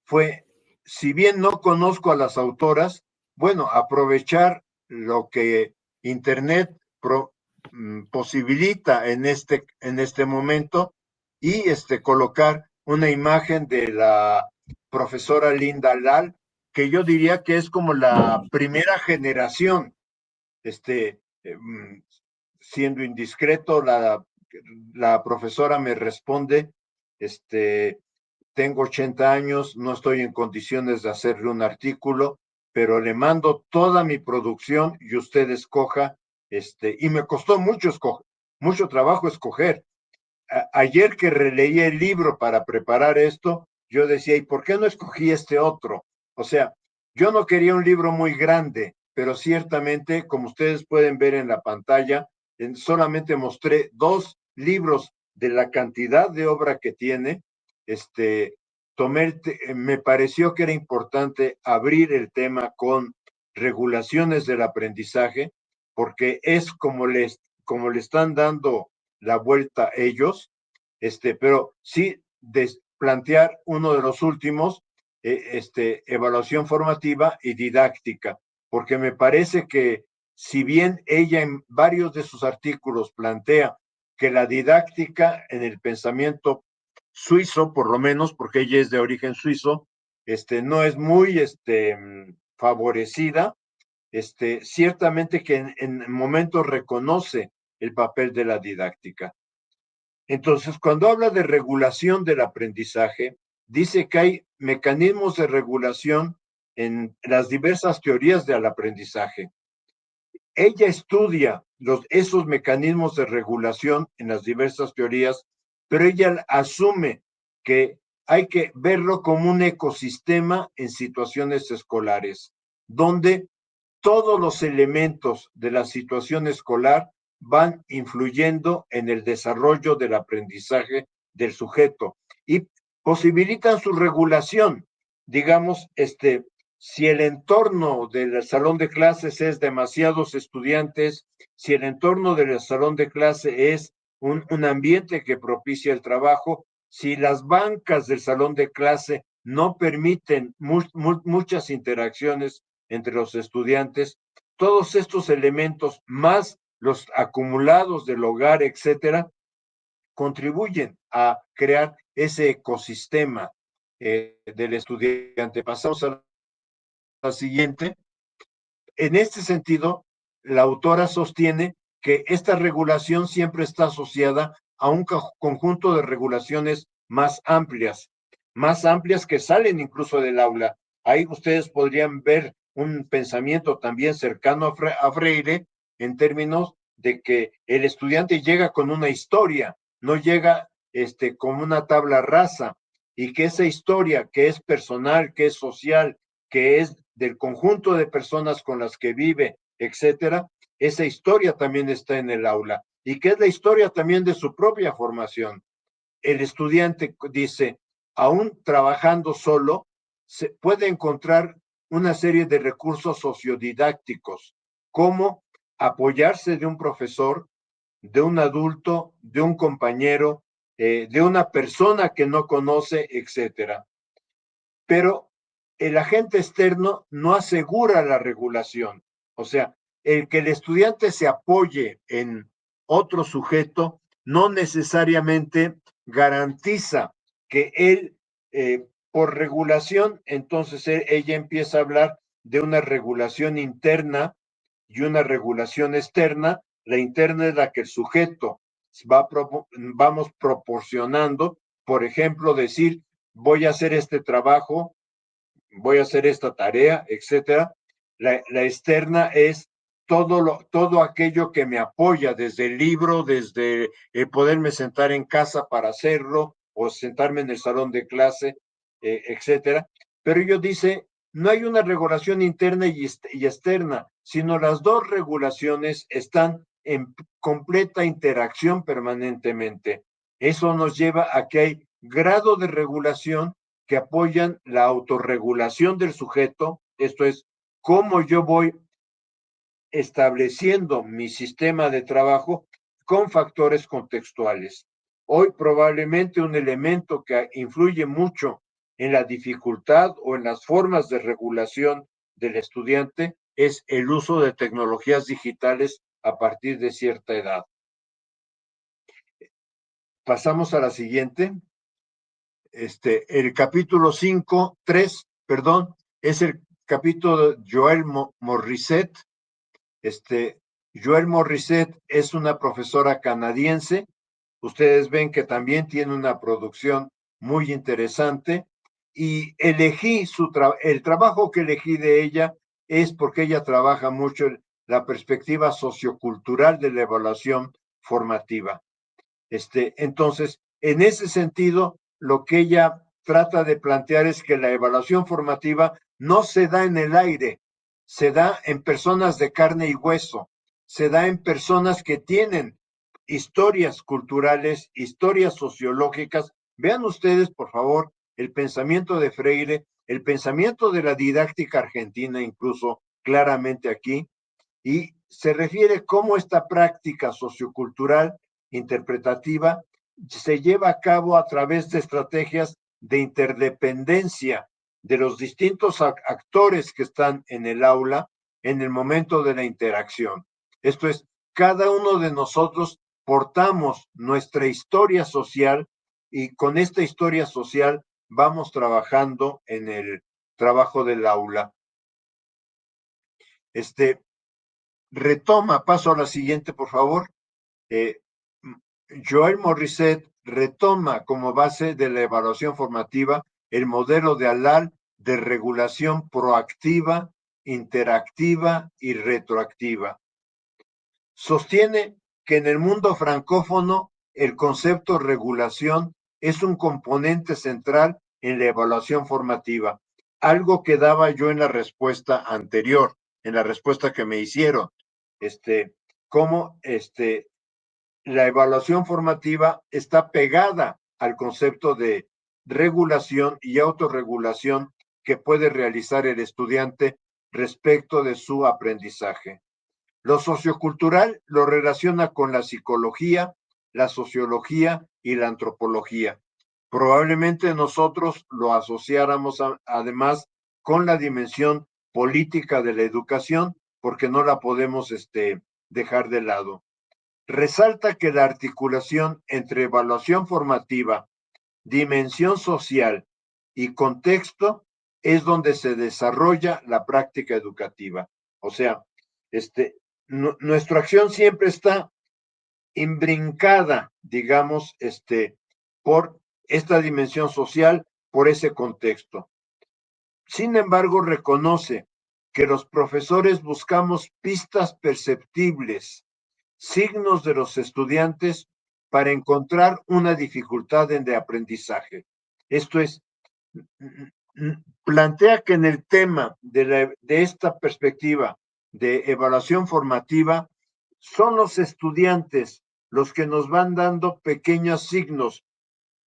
fue, si bien no conozco a las autoras, bueno, aprovechar lo que Internet posibilita en este momento y colocar una imagen de la profesora Linda Lal, que yo diría que es como la primera generación, siendo indiscreto, la profesora me responde, tengo 80 años, no estoy en condiciones de hacerle un artículo, pero le mando toda mi producción y usted escoja, y me costó mucho trabajo escoger. Ayer que releí el libro para preparar esto, yo decía, ¿y por qué no escogí este otro? O sea, yo no quería un libro muy grande, pero ciertamente, como ustedes pueden ver en la pantalla, solamente mostré 2 libros de la cantidad de obra que tiene. Me pareció que era importante abrir el tema con regulaciones del aprendizaje, porque es como le están dando la vuelta ellos, pero sí plantear uno de los últimos, evaluación formativa y didáctica, porque me parece que si bien ella en varios de sus artículos plantea que la didáctica en el pensamiento suizo, por lo menos porque ella es de origen suizo, no es muy favorecida, ciertamente que en momentos reconoce el papel de la didáctica. Entonces, cuando habla de regulación del aprendizaje, dice que hay mecanismos de regulación en las diversas teorías del aprendizaje. Ella estudia esos mecanismos de regulación en las diversas teorías, pero ella asume que hay que verlo como un ecosistema en situaciones escolares, donde todos los elementos de la situación escolar van influyendo en el desarrollo del aprendizaje del sujeto y posibilitan su regulación. Digamos, si el entorno del salón de clases es demasiados estudiantes, si el entorno del salón de clase es un ambiente que propicia el trabajo, si las bancas del salón de clase no permiten muchas interacciones entre los estudiantes, todos estos elementos, más los acumulados del hogar, etcétera, contribuyen a crear ese ecosistema del estudiante. Pasamos a la siguiente. En este sentido, la autora sostiene que esta regulación siempre está asociada a un conjunto de regulaciones más amplias que salen incluso del aula. Ahí ustedes podrían ver un pensamiento también cercano a Freire en términos de que el estudiante llega con una historia, no llega con una tabla rasa, y que esa historia que es personal, que es social, que es del conjunto de personas con las que vive, etcétera, esa historia también está en el aula, y que es la historia también de su propia formación. El estudiante dice, aún trabajando solo, se puede encontrar una serie de recursos sociodidácticos, como apoyarse de un profesor, de un adulto, de un compañero, de una persona que no conoce, etcétera. Pero el agente externo no asegura la regulación. O sea, el que el estudiante se apoye en otro sujeto no necesariamente garantiza que él, por regulación, entonces ella empieza a hablar de una regulación interna y una regulación externa. La interna es la que el sujeto vamos proporcionando, por ejemplo, decir, voy a hacer este trabajo, voy a hacer esta tarea, etcétera. La externa es todo aquello que me apoya, desde el libro, desde poderme sentar en casa para hacerlo, o sentarme en el salón de clase, etcétera. Pero ello dice, no hay una regulación interna y externa, sino las dos regulaciones están en completa interacción permanentemente. Eso nos lleva a que hay grado de regulación que apoyan la autorregulación del sujeto, esto es, cómo yo voy estableciendo mi sistema de trabajo con factores contextuales. Hoy probablemente un elemento que influye mucho en la dificultad o en las formas de regulación del estudiante es el uso de tecnologías digitales a partir de cierta edad. Pasamos a la siguiente. El capítulo 3, es el capítulo de Joël Morrisset. Joël Morrisset es una profesora canadiense. Ustedes ven que también tiene una producción muy interesante, y elegí el trabajo que elegí de ella es porque ella trabaja mucho en la perspectiva sociocultural de la evaluación formativa. Entonces, en ese sentido, lo que ella trata de plantear es que la evaluación formativa no se da en el aire, se da en personas de carne y hueso, se da en personas que tienen historias culturales, historias sociológicas. Vean ustedes, por favor, el pensamiento de Freire, el pensamiento de la didáctica argentina, incluso claramente aquí, y se refiere cómo esta práctica sociocultural interpretativa se lleva a cabo a través de estrategias de interdependencia de los distintos actores que están en el aula en el momento de la interacción. Esto es, cada uno de nosotros portamos nuestra historia social, y con esta historia social vamos trabajando en el trabajo del aula. Paso a la siguiente, por favor. Joël Morrisset retoma como base de la evaluación formativa el modelo de ALAL de regulación proactiva, interactiva y retroactiva. Sostiene que en el mundo francófono el concepto regulación es un componente central en la evaluación formativa, algo que daba yo en la respuesta anterior, en la respuesta que me hicieron, cómo la evaluación formativa está pegada al concepto de regulación y autorregulación que puede realizar el estudiante respecto de su aprendizaje. Lo sociocultural lo relaciona con la psicología, la sociología y la antropología. Probablemente nosotros lo asociáramos además con la dimensión política de la educación, porque no la podemos dejar de lado. Resalta que la articulación entre evaluación formativa, dimensión social y contexto es donde se desarrolla la práctica educativa. O sea, nuestra acción siempre está imbrincada, digamos, por esta dimensión social, por ese contexto. Sin embargo, reconoce que los profesores buscamos pistas perceptibles, signos de los estudiantes para encontrar una dificultad en el aprendizaje. Esto es, plantea que en el tema de esta perspectiva de evaluación formativa, son los estudiantes los que nos van dando pequeños signos,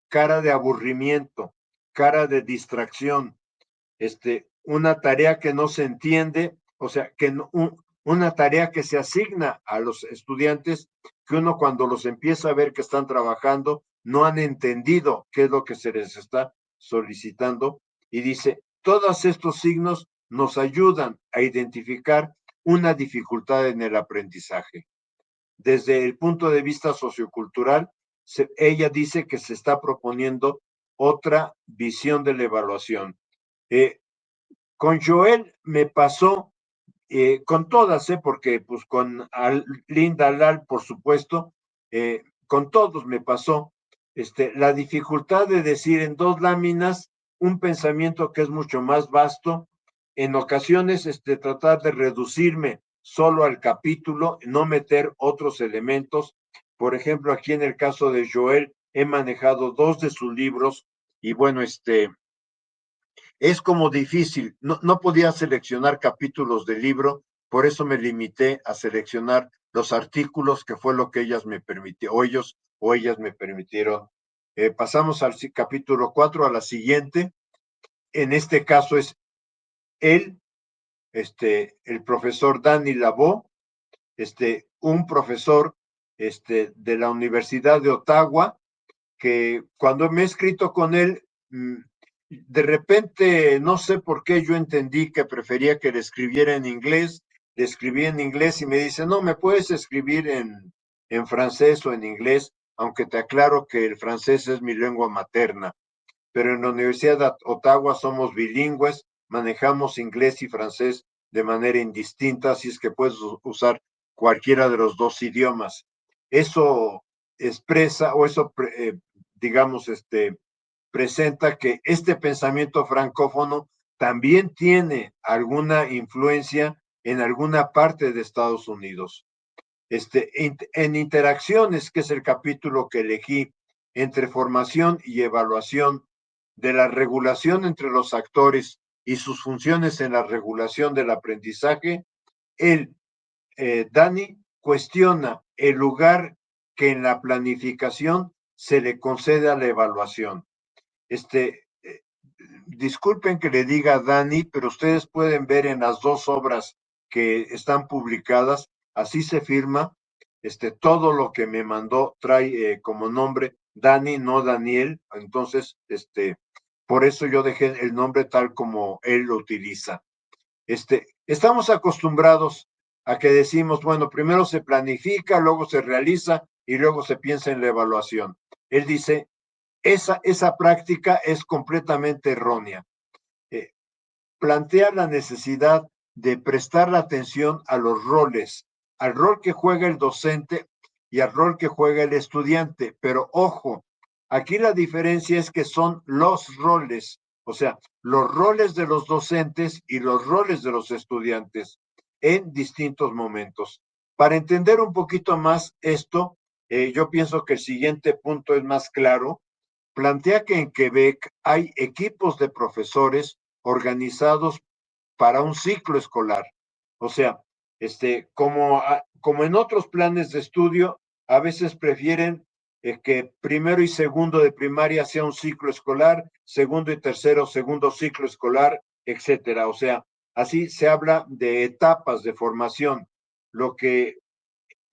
cara de aburrimiento, cara de distracción, una tarea que no se entiende, o sea, que no, una tarea que se asigna a los estudiantes, que uno cuando los empieza a ver que están trabajando, no han entendido qué es lo que se les está solicitando, y dice, todos estos signos nos ayudan a identificar una dificultad en el aprendizaje. Desde el punto de vista sociocultural, ella dice que se está proponiendo otra visión de la evaluación. Con Joel me pasó, con todas, porque pues con Linda Lal, por supuesto, con todos me pasó, la dificultad de decir en 2 láminas un pensamiento que es mucho más vasto, en ocasiones tratar de reducirme solo al capítulo, no meter otros elementos. Por ejemplo, aquí en el caso de Joel, he manejado 2 de sus libros y bueno, es como difícil, no podía seleccionar capítulos del libro, por eso me limité a seleccionar los artículos, que fue lo que ellas me permitieron, o ellas me permitieron. Pasamos al capítulo 4, a la siguiente. En este caso es él, el profesor Dani Lavaux, un profesor de la Universidad de Ottawa, que cuando me he escrito con él, de repente, no sé por qué, yo entendí que prefería que le escribiera en inglés, le escribí en inglés y me dice, no, me puedes escribir en francés o en inglés, aunque te aclaro que el francés es mi lengua materna, pero en la Universidad de Ottawa somos bilingües, manejamos inglés y francés de manera indistinta, así es que puedes usar cualquiera de los 2 idiomas. Eso expresa, o eso, digamos, presenta que este pensamiento francófono también tiene alguna influencia en alguna parte de Estados Unidos. En interacciones, que es el capítulo que elegí, entre formación y evaluación, de la regulación entre los actores y sus funciones en la regulación del aprendizaje, Dani cuestiona el lugar que en la planificación se le concede a la evaluación. Disculpen que le diga Dani, pero ustedes pueden ver en las 2 obras que están publicadas, así se firma, todo lo que me mandó trae como nombre Dani, no Daniel, entonces, por eso yo dejé el nombre tal como él lo utiliza. Estamos acostumbrados a que decimos, bueno, primero se planifica, luego se realiza y luego se piensa en la evaluación. Él dice, esa práctica es completamente errónea. Plantea la necesidad de prestar la atención a los roles, al rol que juega el docente y al rol que juega el estudiante. Pero ojo, aquí la diferencia es que son los roles, o sea, los roles de los docentes y los roles de los estudiantes en distintos momentos. Para entender un poquito más esto, yo pienso que el siguiente punto es más claro. Plantea que en Quebec hay equipos de profesores organizados para un ciclo escolar. O sea, como en otros planes de estudio, a veces prefieren que primero y segundo de primaria sea un ciclo escolar, segundo y tercero, segundo ciclo escolar, etcétera. O sea, así se habla de etapas de formación. Lo que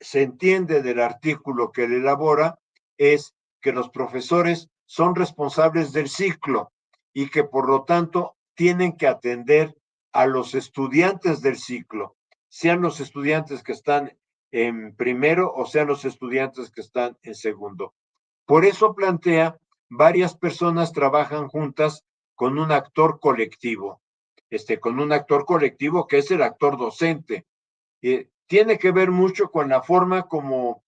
se entiende del artículo que él elabora es que los profesores son responsables del ciclo y que por lo tanto tienen que atender a los estudiantes del ciclo. sean los estudiantes que están en primero o sean los estudiantes que están en segundo. Por eso plantea, varias personas trabajan juntas con un actor colectivo, con un actor colectivo que es el actor docente. Tiene que ver mucho con la forma como,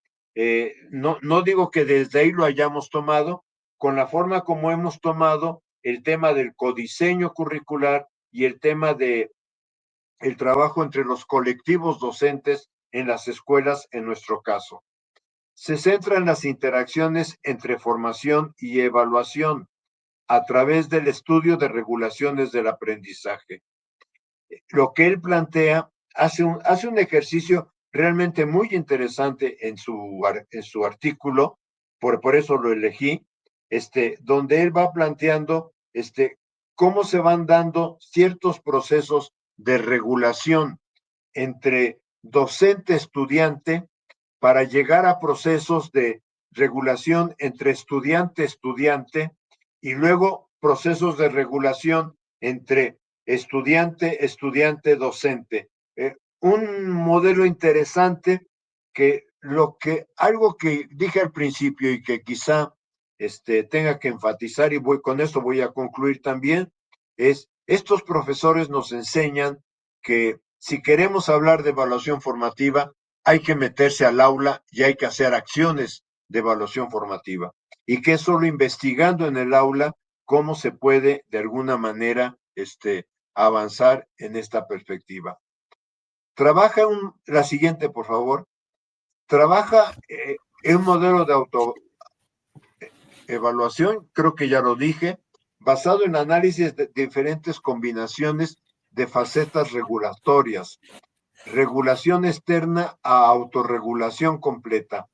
no digo que desde ahí lo hayamos tomado, con la forma como hemos tomado el tema del codiseño curricular y el tema de el trabajo entre los colectivos docentes en las escuelas, en nuestro caso. Se centra en las interacciones entre formación y evaluación a través del estudio de regulaciones del aprendizaje. Lo que él plantea hace un ejercicio realmente muy interesante en su artículo, por eso lo elegí, donde él va planteando cómo se van dando ciertos procesos de regulación entre docente-estudiante para llegar a procesos de regulación entre estudiante-estudiante y luego procesos de regulación entre estudiante-docente. Un modelo interesante que algo que dije al principio y que quizá tenga que enfatizar, y con esto voy a concluir también, es estos profesores nos enseñan que si queremos hablar de evaluación formativa, hay que meterse al aula y hay que hacer acciones de evaluación formativa. Y que es solo investigando en el aula cómo se puede de alguna manera avanzar en esta perspectiva. Trabaja la siguiente, por favor. Trabaja en un modelo de autoevaluación, creo que ya lo dije, basado en análisis de diferentes combinaciones de facetas regulatorias, regulación externa a autorregulación completa.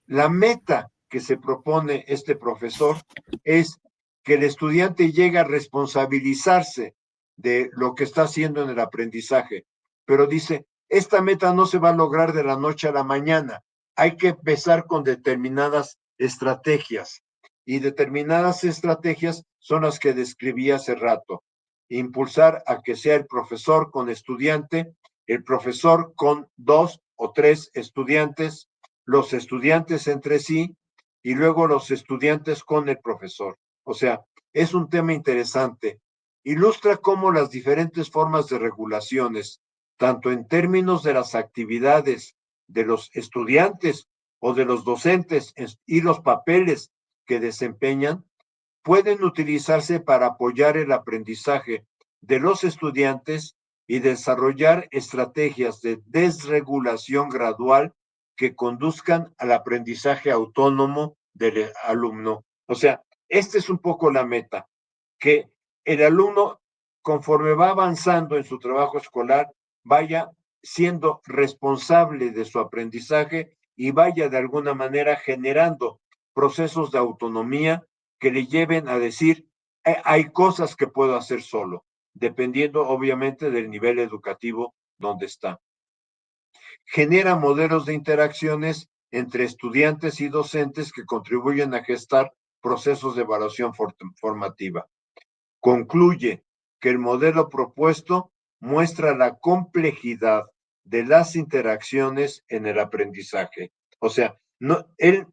La meta que se propone este profesor es que el estudiante llegue a responsabilizarse de lo que está haciendo en el aprendizaje, pero dice, esta meta no se va a lograr de la noche a la mañana, hay que empezar con determinadas estrategias, y determinadas estrategias son las que describí hace rato. Impulsar a que sea el profesor con estudiante, el profesor con 2 o 3 estudiantes, los estudiantes entre sí y luego los estudiantes con el profesor. O sea, es un tema interesante. Ilustra cómo las diferentes formas de regulaciones, tanto en términos de las actividades de los estudiantes o de los docentes y los papeles que desempeñan, pueden utilizarse para apoyar el aprendizaje de los estudiantes y desarrollar estrategias de desregulación gradual que conduzcan al aprendizaje autónomo del alumno. O sea, esta es un poco la meta, que el alumno, conforme va avanzando en su trabajo escolar, vaya siendo responsable de su aprendizaje y vaya de alguna manera generando procesos de autonomía que le lleven a decir, hay cosas que puedo hacer solo, dependiendo obviamente del nivel educativo donde está. Genera modelos de interacciones entre estudiantes y docentes que contribuyen a gestar procesos de evaluación formativa. Concluye que el modelo propuesto muestra la complejidad de las interacciones en el aprendizaje. O sea, él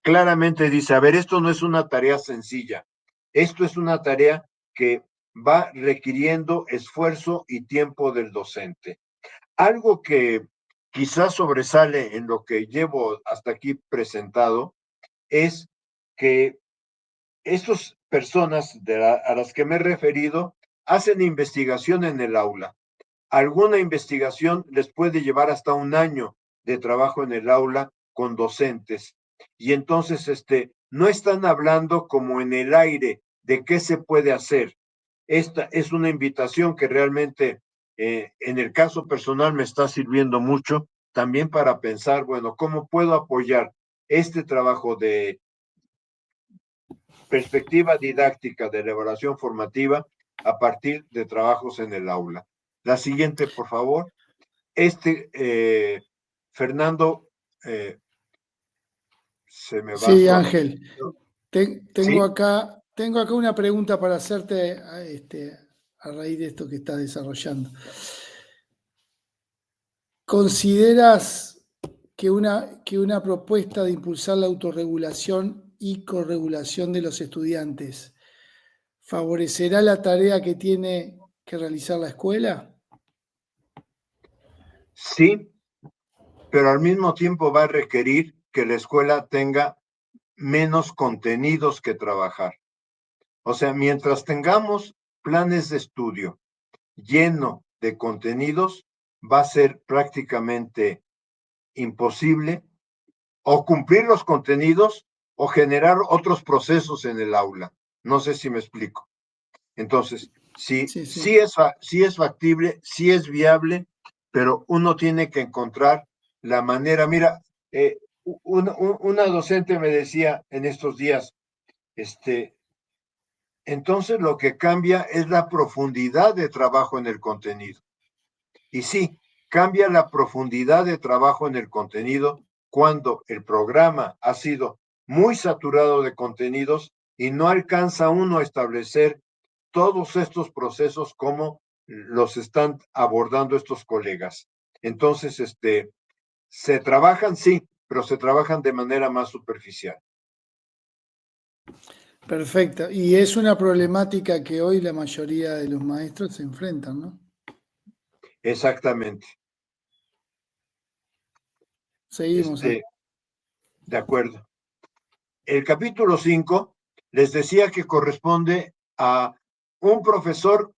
claramente dice, a ver, esto no es una tarea sencilla, esto es una tarea que va requiriendo esfuerzo y tiempo del docente. Algo que quizás sobresale en lo que llevo hasta aquí presentado es que estas personas a las que me he referido hacen investigación en el aula. Alguna investigación les puede llevar hasta un año de trabajo en el aula con docentes. Y entonces, no están hablando como en el aire de qué se puede hacer. Esta es una invitación que realmente, en el caso personal, me está sirviendo mucho también para pensar, bueno, ¿cómo puedo apoyar este trabajo de perspectiva didáctica de la evaluación formativa a partir de trabajos en el aula? La siguiente, por favor. Fernando, se me va. Sí, Ángel. ¿Sí? Tengo acá una pregunta para hacerte a raíz de esto que estás desarrollando. ¿Consideras que una propuesta de impulsar la autorregulación y corregulación de los estudiantes favorecerá la tarea que tiene que realizar la escuela? Sí, pero al mismo tiempo va a requerir que la escuela tenga menos contenidos que trabajar. O sea, mientras tengamos planes de estudio lleno de contenidos, va a ser prácticamente imposible o cumplir los contenidos o generar otros procesos en el aula. No sé si me explico. Entonces, sí, Sí, sí es factible, sí es viable, pero uno tiene que encontrar la manera. Mira, una docente me decía en estos días, entonces lo que cambia es la profundidad de trabajo en el contenido. Y sí, cambia la profundidad de trabajo en el contenido cuando el programa ha sido muy saturado de contenidos y no alcanza uno a establecer todos estos procesos como los están abordando estos colegas. Entonces, se trabajan, sí, pero se trabajan de manera más superficial. perfecto. Y es una problemática que hoy la mayoría de los maestros se enfrentan, ¿no? Exactamente. Seguimos. De acuerdo. El capítulo 5 les decía que corresponde a un profesor,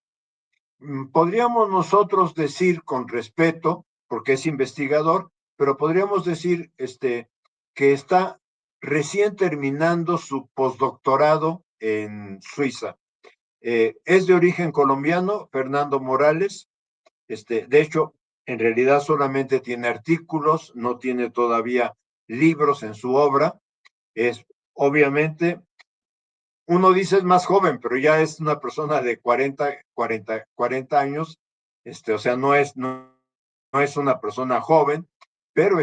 podríamos nosotros decir con respeto, porque es investigador, pero podríamos decir que está recién terminando su postdoctorado en Suiza. Es de origen colombiano, Fernando Morales. De hecho, en realidad solamente tiene artículos, no tiene todavía libros en su obra. Es obviamente, uno dice es más joven, pero ya es una persona de 40 años, o sea, no es una persona joven, pero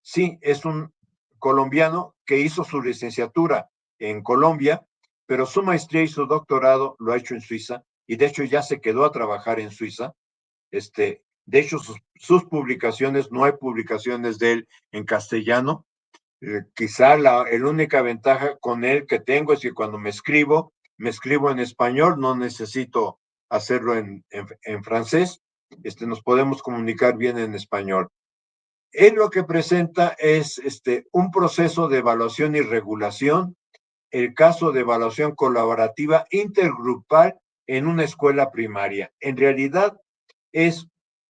sí es un colombiano que hizo su licenciatura en Colombia, pero su maestría y su doctorado lo ha hecho en Suiza, y de hecho ya se quedó a trabajar en Suiza. De hecho, sus publicaciones, no hay publicaciones de él en castellano. Quizá la única ventaja con él que tengo es que cuando me escribo en español, no necesito hacerlo en francés. Nos podemos comunicar bien en español. Él lo que presenta es un proceso de evaluación y regulación, el caso de evaluación colaborativa intergrupal en una escuela primaria. En realidad es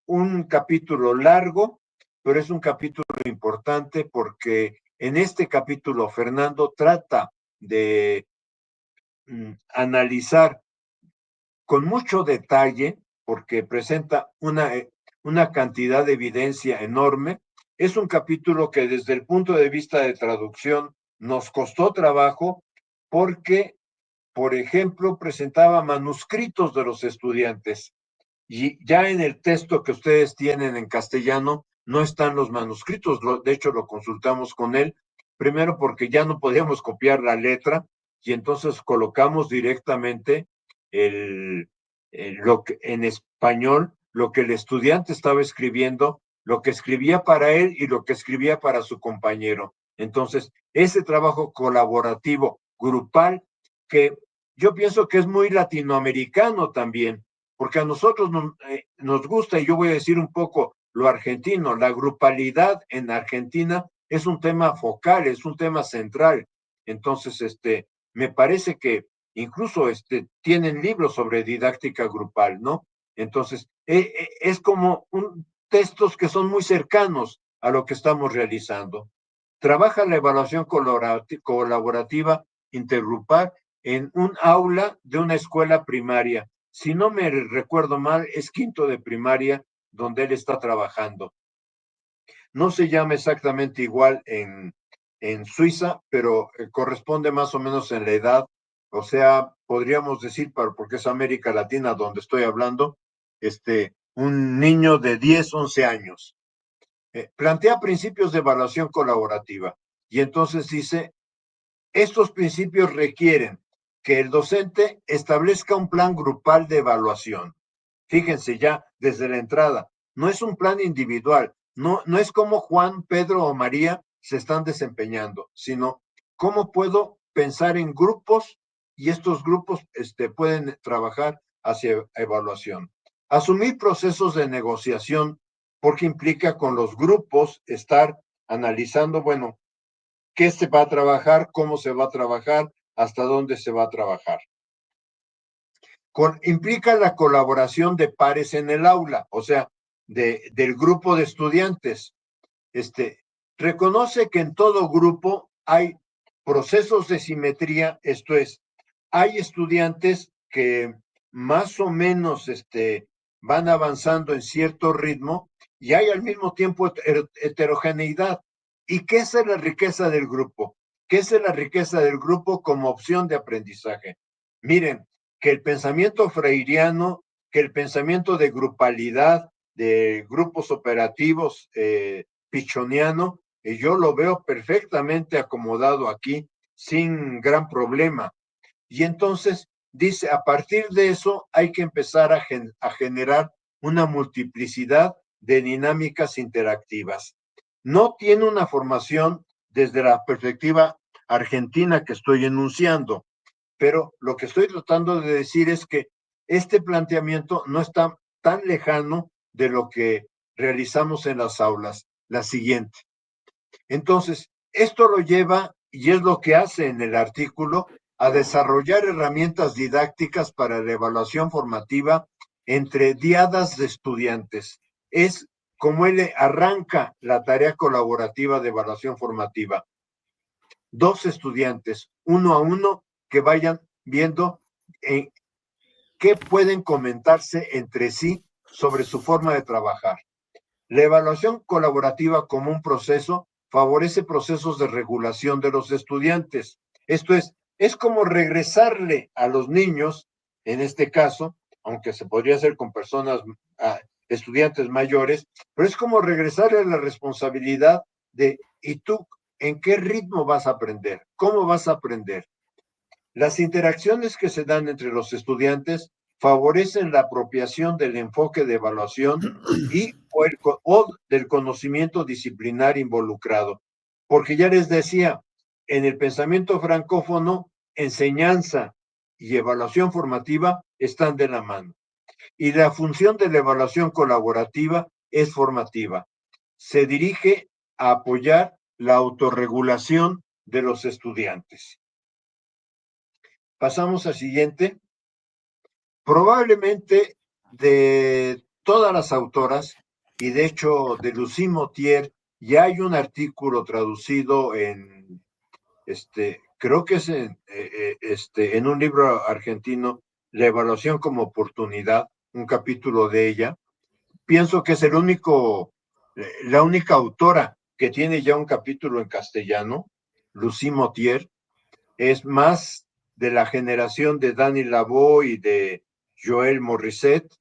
un capítulo largo, pero es un capítulo importante porque en este capítulo Fernando trata de analizar con mucho detalle, porque presenta una cantidad de evidencia enorme. Es un capítulo que desde el punto de vista de traducción nos costó trabajo porque, por ejemplo, presentaba manuscritos de los estudiantes. Y ya en el texto que ustedes tienen en castellano no están los manuscritos. De hecho, lo consultamos con él, primero porque ya no podíamos copiar la letra y entonces colocamos directamente lo que, en español lo que el estudiante estaba escribiendo, lo que escribía para él y lo que escribía para su compañero. Entonces, ese trabajo colaborativo, grupal, que yo pienso que es muy latinoamericano también, porque a nosotros nos gusta, y yo voy a decir un poco lo argentino, la grupalidad en Argentina es un tema focal, es un tema central. Entonces, me parece que incluso tienen libros sobre didáctica grupal, ¿no? Entonces, es como textos que son muy cercanos a lo que estamos realizando. Trabaja la evaluación colaborativa intergrupal en un aula de una escuela primaria. Si no me recuerdo mal, es quinto de primaria donde él está trabajando. No se llama exactamente igual en Suiza, pero corresponde más o menos en la edad. O sea, podríamos decir, porque es América Latina donde estoy hablando, un niño de 10, 11 años. Plantea principios de evaluación colaborativa y entonces dice, estos principios requieren que el docente establezca un plan grupal de evaluación. Fíjense ya desde la entrada, no es un plan individual, No es cómo Juan, Pedro o María se están desempeñando, sino cómo puedo pensar en grupos y estos grupos pueden trabajar hacia evaluación. Asumir procesos de negociación, porque implica con los grupos estar analizando, bueno, qué se va a trabajar, cómo se va a trabajar, hasta dónde se va a trabajar. Implica la colaboración de pares en el aula, o sea, del grupo de estudiantes. Reconoce que en todo grupo hay procesos de simetría, esto es, hay estudiantes que más o menos van avanzando en cierto ritmo y hay al mismo tiempo heterogeneidad. ¿Y qué es la riqueza del grupo? ¿Qué es la riqueza del grupo como opción de aprendizaje? Miren, que el pensamiento freiriano, que el pensamiento de grupalidad, de grupos operativos pichoniano, yo lo veo perfectamente acomodado aquí, sin gran problema. Y entonces dice, a partir de eso hay que empezar a generar una multiplicidad de dinámicas interactivas. No tiene una formación desde la perspectiva argentina que estoy enunciando, pero lo que estoy tratando de decir es que este planteamiento no está tan lejano de lo que realizamos en las aulas. La siguiente. Entonces, esto lo lleva, y es lo que hace en el artículo, a desarrollar herramientas didácticas para la evaluación formativa entre diadas de estudiantes. Es como él arranca la tarea colaborativa de evaluación formativa. 2 estudiantes, uno a uno, que vayan viendo qué pueden comentarse entre sí sobre su forma de trabajar. La evaluación colaborativa como un proceso favorece procesos de regulación de los estudiantes. Esto es como regresarle a los niños, en este caso, aunque se podría hacer con personas, estudiantes mayores, pero es como regresarle a la responsabilidad de, ¿y tú en qué ritmo vas a aprender? ¿Cómo vas a aprender? Las interacciones que se dan entre los estudiantes favorecen la apropiación del enfoque de evaluación o del conocimiento disciplinar involucrado. Porque ya les decía, en el pensamiento francófono, enseñanza y evaluación formativa están de la mano. Y la función de la evaluación colaborativa es formativa. Se dirige a apoyar la autorregulación de los estudiantes. Pasamos al siguiente. Probablemente de todas las autoras, y de hecho de Lucie Motier, ya hay un artículo traducido en, creo que es en un libro argentino, La evaluación como oportunidad, un capítulo de ella. Pienso que es la única autora que tiene ya un capítulo en castellano, Lucie Motier. Es más de la generación de Dani Labo y de Joel Morissette.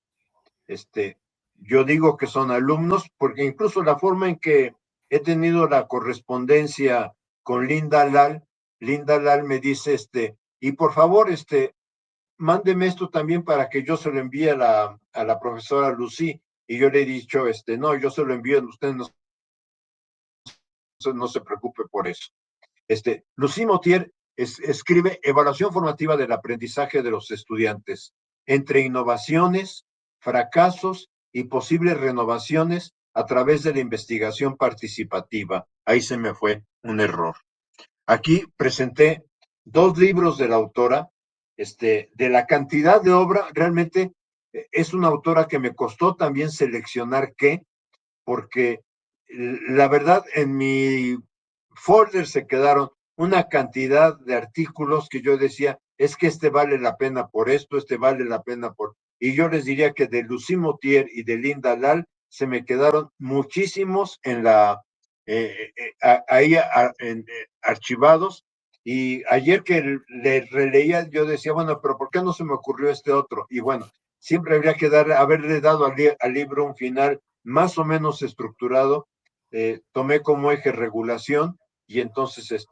Yo digo que son alumnos porque incluso la forma en que he tenido la correspondencia con Linda Lal me dice, y por favor, mándeme esto también para que yo se lo envíe a la profesora Lucy. Y yo le he dicho, no, yo se lo envío, usted no se preocupe por eso. Lucie Motier escribe Evaluación formativa del aprendizaje de los estudiantes, entre innovaciones, fracasos y posibles renovaciones a través de la investigación participativa. Ahí se me fue un error. Aquí presenté 2 libros de la autora, de la cantidad de obra, realmente es una autora que me costó también seleccionar porque la verdad en mi folder se quedaron una cantidad de artículos que yo decía, es que vale la pena por esto, vale la pena por... Y yo les diría que de Lucie Motier y de Linda Lal se me quedaron muchísimos en ahí archivados. Y ayer que le releía, yo decía, bueno, pero ¿por qué no se me ocurrió otro? Y bueno, siempre habría que haberle dado al libro un final más o menos estructurado. Tomé como eje regulación y entonces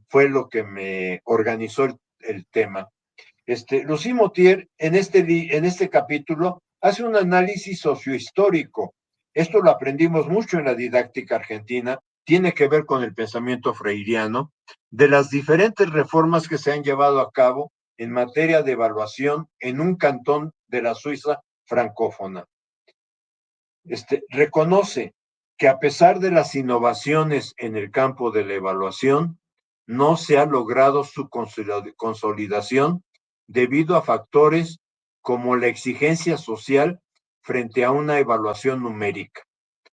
fue lo que me organizó el tema. Lucie Motier en este capítulo hace un análisis sociohistórico Esto lo aprendimos mucho en la didáctica argentina, tiene que ver con el pensamiento freiriano, de las diferentes reformas que se han llevado a cabo en materia de evaluación en un cantón de la Suiza francófona. Reconoce que a pesar de las innovaciones en el campo de la evaluación, no se ha logrado su consolidación debido a factores como la exigencia social frente a una evaluación numérica.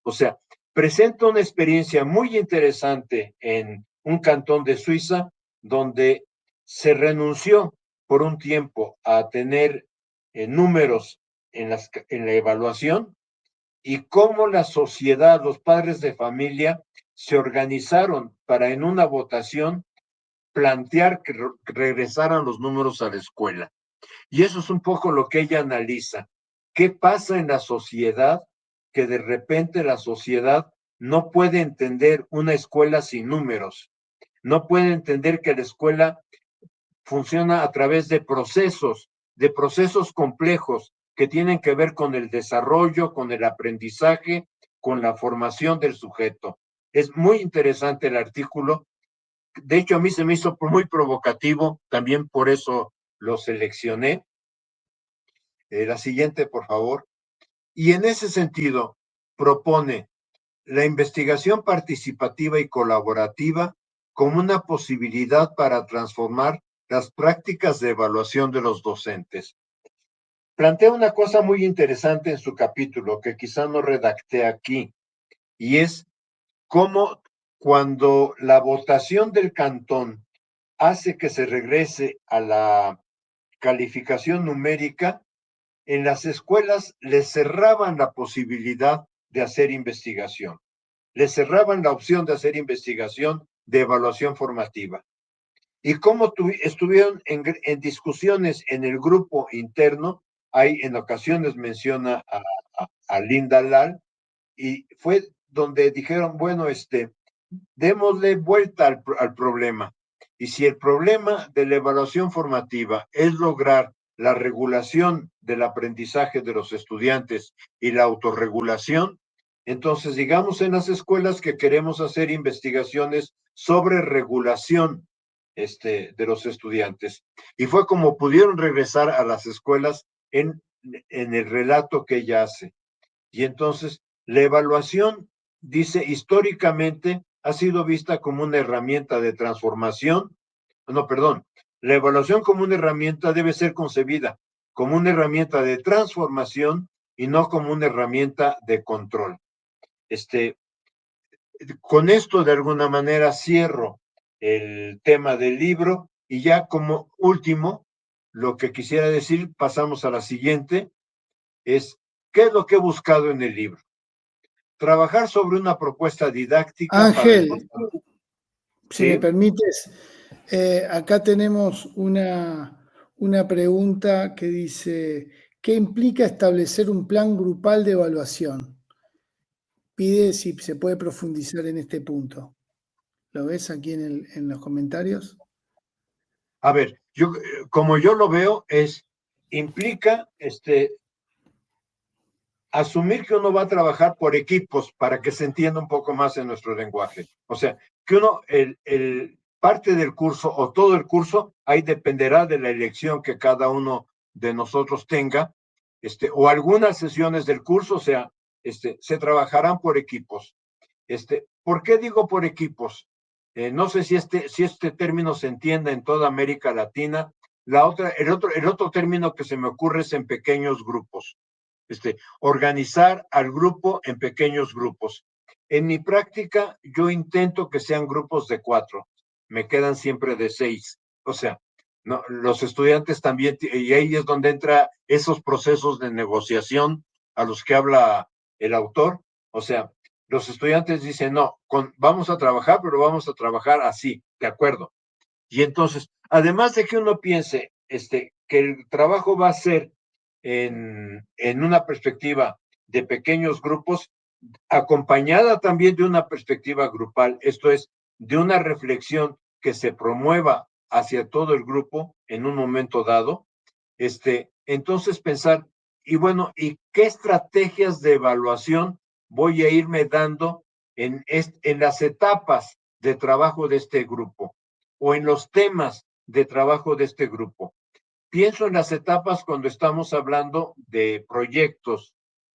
O sea, presenta una experiencia muy interesante en un cantón de Suiza donde se renunció por un tiempo a tener números en la evaluación y cómo la sociedad, los padres de familia, se organizaron para en una votación plantear que regresaran los números a la escuela. Y eso es un poco lo que ella analiza. ¿Qué pasa en la sociedad que de repente la sociedad no puede entender una escuela sin números? No puede entender que la escuela funciona a través de procesos complejos que tienen que ver con el desarrollo, con el aprendizaje, con la formación del sujeto. Es muy interesante el artículo. De hecho, a mí se me hizo muy provocativo, también por eso lo seleccioné. La siguiente, por favor. Y en ese sentido, propone la investigación participativa y colaborativa como una posibilidad para transformar las prácticas de evaluación de los docentes. Plantea una cosa muy interesante en su capítulo que quizá no redacté aquí, y es cómo cuando la votación del cantón hace que se regrese a la calificación numérica, en las escuelas les cerraban la posibilidad de hacer investigación, les cerraban la opción de hacer investigación de evaluación formativa. Y cómo estuvieron en discusiones en el grupo interno, hay en ocasiones menciona a Linda Lal, y fue donde dijeron, bueno, démosle vuelta al problema. Y si el problema de la evaluación formativa es lograr la regulación del aprendizaje de los estudiantes y la autorregulación, entonces digamos en las escuelas que queremos hacer investigaciones sobre regulación de los estudiantes. Y fue como pudieron regresar a las escuelas en el relato que ella hace. Y entonces la evaluación, dice, históricamente ha sido vista como una herramienta de transformación. No, perdón, la evaluación como una herramienta debe ser concebida como una herramienta de transformación y no como una herramienta de control. Con esto de alguna manera cierro el tema del libro y ya como último, lo que quisiera decir, pasamos a la siguiente, es ¿qué es lo que he buscado en el libro? Trabajar sobre una propuesta didáctica. Ángel, si ¿Sí? me permites, acá tenemos una pregunta que dice, ¿qué implica establecer un plan grupal de evaluación? Pide si se puede profundizar en este punto. ¿Lo ves aquí en los comentarios? A ver, como yo lo veo, implica asumir que uno va a trabajar por equipos para que se entienda un poco más en nuestro lenguaje. O sea, que uno, parte del curso o todo el curso, ahí dependerá de la elección que cada uno de nosotros tenga, o algunas sesiones del curso, o sea, se trabajarán por equipos. ¿Por qué digo por equipos? No sé si este término se entiende en toda América Latina. El otro término que se me ocurre es en pequeños grupos. Organizar al grupo en pequeños grupos. En mi práctica, yo intento que sean grupos de 4. Me quedan siempre de 6. O sea, no, los estudiantes también, y ahí es donde entra esos procesos de negociación a los que habla el autor. O sea, los estudiantes dicen, no, vamos a trabajar, pero vamos a trabajar así, de acuerdo. Y entonces, además de que uno piense que el trabajo va a ser en una perspectiva de pequeños grupos, acompañada también de una perspectiva grupal, esto es, de una reflexión que se promueva hacia todo el grupo en un momento dado, entonces pensar, y bueno, ¿y qué estrategias de evaluación voy a irme dando en las etapas de trabajo de este grupo o en los temas de trabajo de este grupo. Pienso en las etapas cuando estamos hablando de proyectos,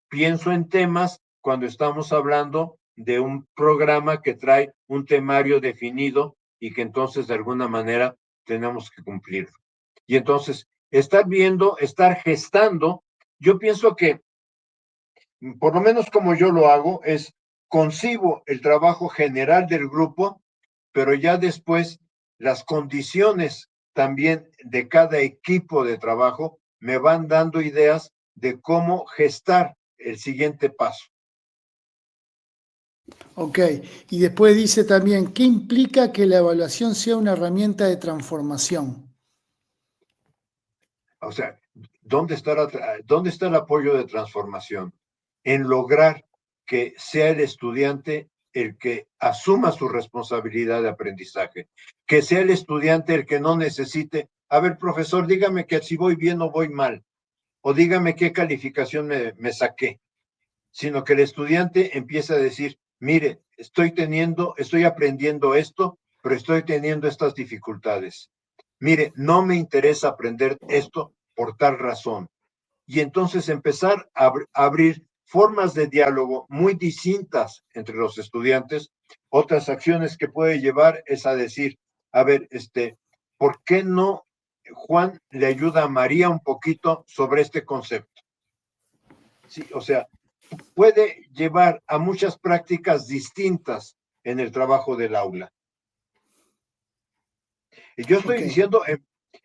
pienso en temas cuando estamos hablando de un programa que trae un temario definido y que entonces de alguna manera tenemos que cumplir. Y entonces, estar viendo, estar gestando, yo pienso que, por lo menos como yo lo hago, es concibo el trabajo general del grupo, pero ya después las condiciones también de cada equipo de trabajo me van dando ideas de cómo gestar el siguiente paso. Ok, y después dice también, ¿qué implica que la evaluación sea una herramienta de transformación? O sea, ¿dónde está el apoyo de transformación? En lograr que sea el estudiante el que asuma su responsabilidad de aprendizaje, que sea el estudiante el que no necesite, a ver, profesor, dígame que si voy bien o voy mal, o dígame qué calificación me saqué, sino que el estudiante empiece a decir, mire, estoy aprendiendo esto, pero estoy teniendo estas dificultades. Mire, no me interesa aprender esto por tal razón. Y entonces empezar a abrir formas de diálogo muy distintas entre los estudiantes. Otras acciones que puede llevar es a decir, a ver, ¿por qué no Juan le ayuda a María un poquito sobre este concepto? Sí, o sea, puede llevar a muchas prácticas distintas en el trabajo del aula. Y yo estoy diciendo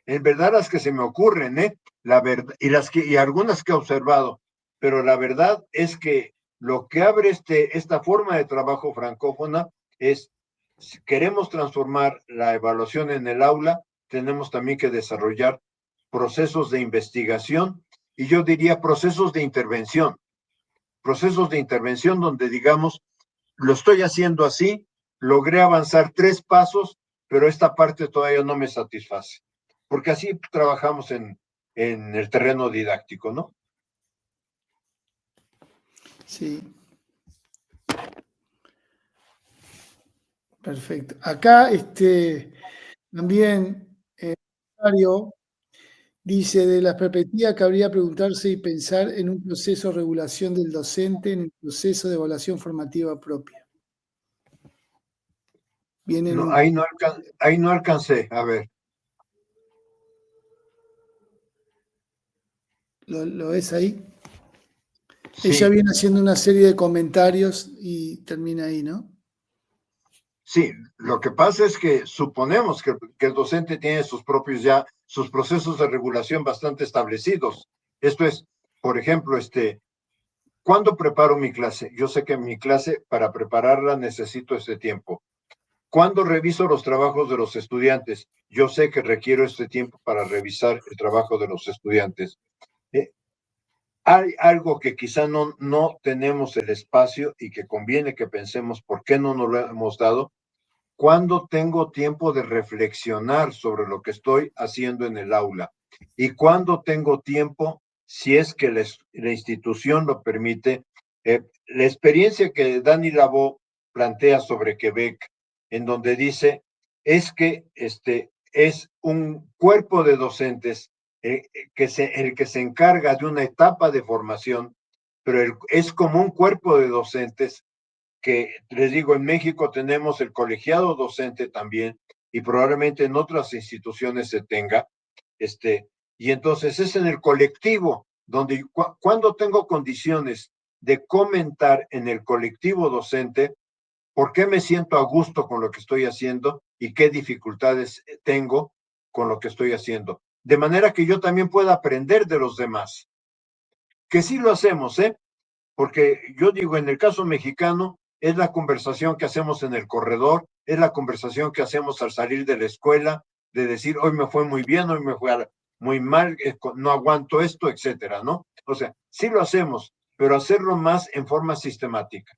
en verdad las que se me ocurren, la verdad, y algunas que he observado, pero la verdad es que lo que abre esta forma de trabajo francófona es, si queremos transformar la evaluación en el aula, tenemos también que desarrollar procesos de investigación y yo diría procesos de intervención donde digamos, lo estoy haciendo así, logré avanzar 3 pasos, pero esta parte todavía no me satisface. Porque así trabajamos en el terreno didáctico, ¿no? Sí. Perfecto. Acá también Mario dice, de la perspectiva cabría preguntarse y pensar en un proceso de regulación del docente en el proceso de evaluación formativa propia. No, ahí no alcancé, a ver. ¿Lo ves ahí? Sí. Ella viene haciendo una serie de comentarios y termina ahí, ¿no? Sí, lo que pasa es que suponemos que el docente tiene sus procesos de regulación bastante establecidos. Esto es, por ejemplo, ¿cuándo preparo mi clase? Yo sé que mi clase, para prepararla, necesito este tiempo. ¿Cuándo reviso los trabajos de los estudiantes? Yo sé que requiero este tiempo para revisar el trabajo de los estudiantes. Hay algo que quizá no tenemos el espacio y que conviene que pensemos por qué no nos lo hemos dado. ¿Cuándo tengo tiempo de reflexionar sobre lo que estoy haciendo en el aula? ¿Y cuándo tengo tiempo, si es que la institución lo permite? La experiencia que Dani Lavaux plantea sobre Quebec, en donde dice, es que es un cuerpo de docentes el que se encarga de una etapa de formación, pero es como un cuerpo de docentes que, les digo, en México tenemos el colegiado docente también y probablemente en otras instituciones se tenga, y entonces es en el colectivo donde cuando tengo condiciones de comentar en el colectivo docente por qué me siento a gusto con lo que estoy haciendo y qué dificultades tengo con lo que estoy haciendo. De manera que yo también pueda aprender de los demás. Que sí lo hacemos, porque yo digo, en el caso mexicano, es la conversación que hacemos en el corredor, es la conversación que hacemos al salir de la escuela, de decir, hoy me fue muy bien, hoy me fue muy mal, no aguanto esto, etcétera, ¿no? O sea, sí lo hacemos, pero hacerlo más en forma sistemática.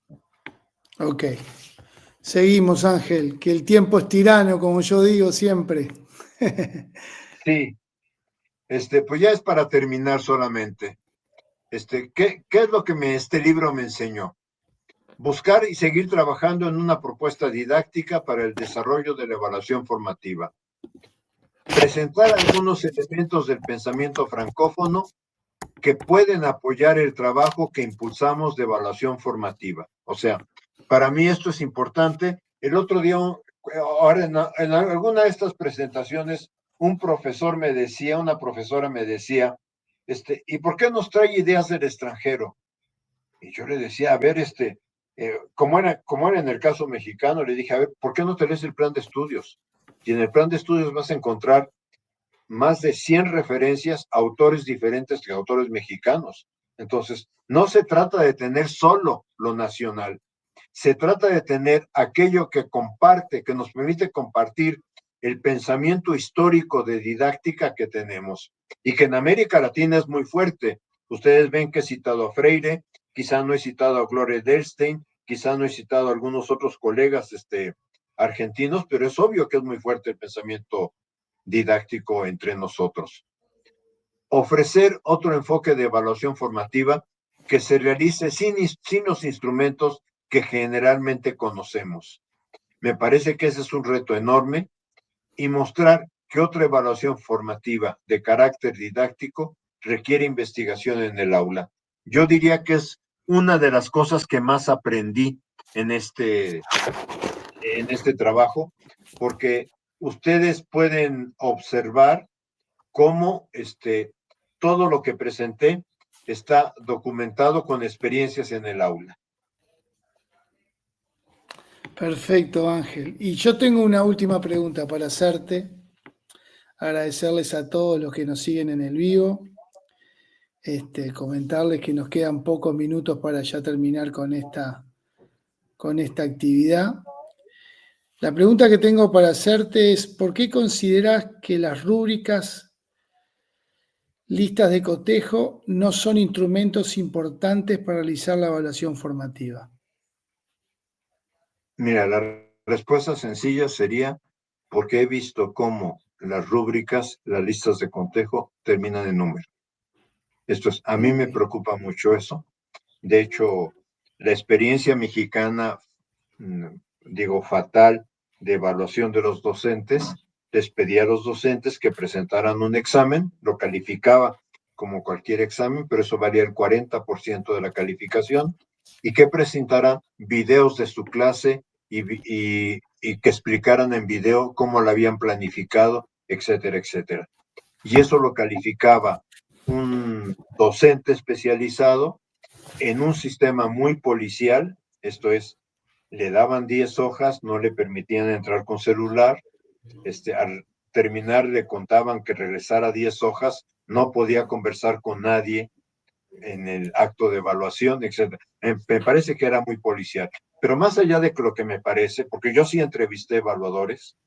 Ok. Seguimos, Ángel, que el tiempo es tirano, como yo digo siempre. Sí, pues ya es para terminar solamente. ¿Qué es lo que este libro me enseñó? Buscar y seguir trabajando en una propuesta didáctica para el desarrollo de la evaluación formativa. Presentar algunos elementos del pensamiento francófono que pueden apoyar el trabajo que impulsamos de evaluación formativa. O sea, para mí esto es importante. El otro día, ahora en alguna de estas presentaciones, un profesor me decía, una profesora me decía, ¿y por qué nos trae ideas del extranjero? Y yo le decía, a ver, como era en el caso mexicano, le dije, a ver, ¿por qué no te lees el plan de estudios? Y en el plan de estudios vas a encontrar más de 100 referencias a autores diferentes que autores mexicanos. Entonces, no se trata de tener solo lo nacional, se trata de tener aquello que comparte, que nos permite compartir el pensamiento histórico de didáctica que tenemos y que en América Latina es muy fuerte. Ustedes ven que he citado a Freire, quizá no he citado a Gloria Edelstein, quizá no he citado a algunos otros colegas argentinos, pero es obvio que es muy fuerte el pensamiento didáctico entre nosotros. Ofrecer otro enfoque de evaluación formativa que se realice sin los instrumentos que generalmente conocemos. Me parece que ese es un reto enorme y mostrar que otra evaluación formativa de carácter didáctico requiere investigación en el aula. Yo diría que es una de las cosas que más aprendí en este trabajo, porque ustedes pueden observar cómo todo lo que presenté está documentado con experiencias en el aula. Perfecto, Ángel. Y yo tengo una última pregunta para hacerte. Agradecerles a todos los que nos siguen en el vivo. Comentarles que nos quedan pocos minutos para ya terminar con esta actividad. La pregunta que tengo para hacerte es, ¿por qué consideras que las rúbricas, listas de cotejo, no son instrumentos importantes para realizar la evaluación formativa? Mira, la respuesta sencilla sería porque he visto cómo las rúbricas, las listas de cotejo, terminan en número. A mí me preocupa mucho eso. De hecho, la experiencia mexicana, digo, fatal, de evaluación de los docentes, les pedía a los docentes que presentaran un examen, lo calificaba como cualquier examen, pero eso valía el 40% de la calificación, y que presentaran videos de su clase y que explicaran en video cómo la habían planificado, etcétera, etcétera. Y eso lo calificaba un docente especializado en un sistema muy policial, esto es, le daban 10 hojas, no le permitían entrar con celular, al terminar le contaban que regresara 10 hojas, no podía conversar con nadie en el acto de evaluación, etc. Me parece que era muy policial. Pero más allá de lo que me parece, porque yo sí entrevisté evaluadores,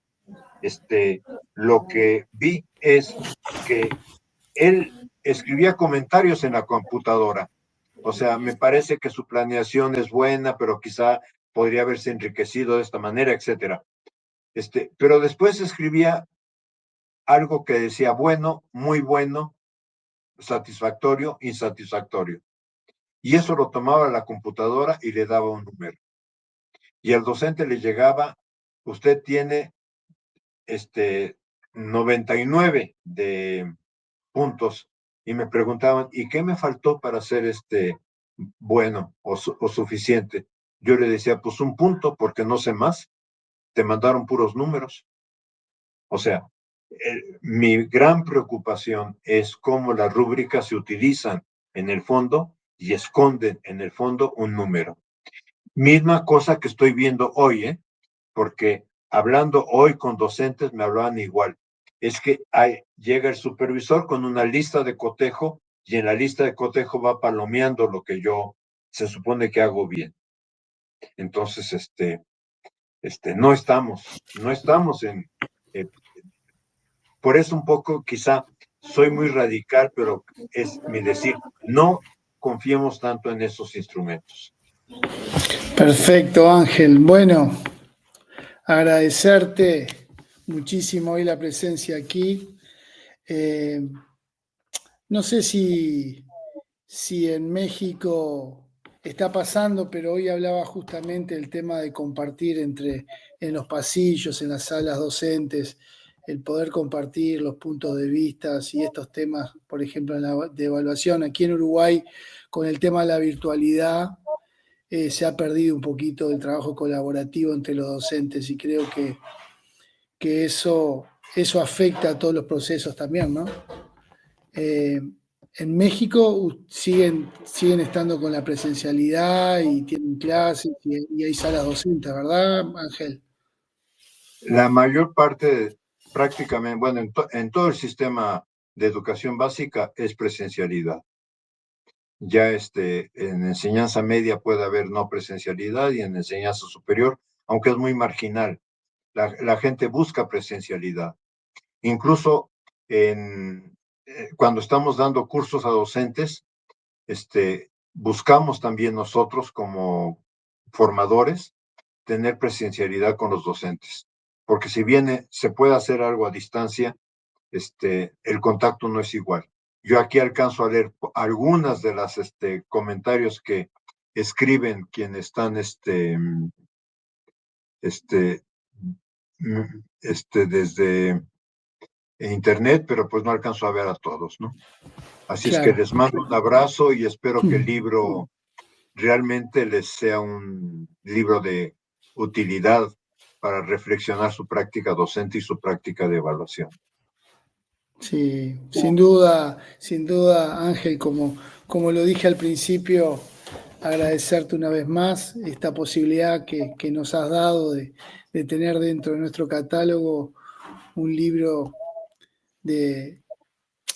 lo que vi es que él escribía comentarios en la computadora. O sea, me parece que su planeación es buena, pero quizá podría haberse enriquecido de esta manera, etcétera. Pero después escribía algo que decía bueno, muy bueno, satisfactorio, insatisfactorio. Y eso lo tomaba la computadora y le daba un número. Y al docente le llegaba, usted tiene 99 de puntos. Y me preguntaban, ¿y qué me faltó para ser bueno o suficiente? Yo le decía, pues un punto, porque no sé más. Te mandaron puros números. O sea, mi gran preocupación es cómo las rúbricas se utilizan en el fondo y esconden en el fondo un número. Misma cosa que estoy viendo hoy, porque hablando hoy con docentes me hablaban igual. Es que llega el supervisor con una lista de cotejo y en la lista de cotejo va palomeando lo que yo se supone que hago bien. Entonces, no estamos en... por eso un poco quizá soy muy radical, pero es mi decir, no confiemos tanto en esos instrumentos. Perfecto, Ángel. Bueno, agradecerte muchísimo hoy la presencia aquí. No sé si en México está pasando, pero hoy hablaba justamente del tema de compartir en los pasillos, en las salas docentes, el poder compartir los puntos de vista y estos temas, por ejemplo, de evaluación. Aquí en Uruguay, con el tema de la virtualidad, se ha perdido un poquito el trabajo colaborativo entre los docentes y creo que eso afecta a todos los procesos también, ¿no? En México siguen estando con la presencialidad y tienen clases y hay salas docentes, ¿verdad, Ángel? La mayor parte, prácticamente, bueno, en todo el sistema de educación básica es presencialidad. Ya en enseñanza media puede haber no presencialidad y en enseñanza superior, aunque es muy marginal, la gente busca presencialidad. Incluso cuando estamos dando cursos a docentes, buscamos también nosotros como formadores tener presencialidad con los docentes, porque si bien se puede hacer algo a distancia, el contacto no es igual. Yo aquí alcanzo a leer algunas de las comentarios que escriben quienes están desde internet, pero pues no alcanzo a ver a todos, ¿no? Así claro. Es que les mando un abrazo y espero que el libro realmente les sea un libro de utilidad para reflexionar su práctica docente y su práctica de evaluación. Sí, sin duda, Ángel, como lo dije al principio, agradecerte una vez más esta posibilidad que nos has dado de tener dentro de nuestro catálogo un libro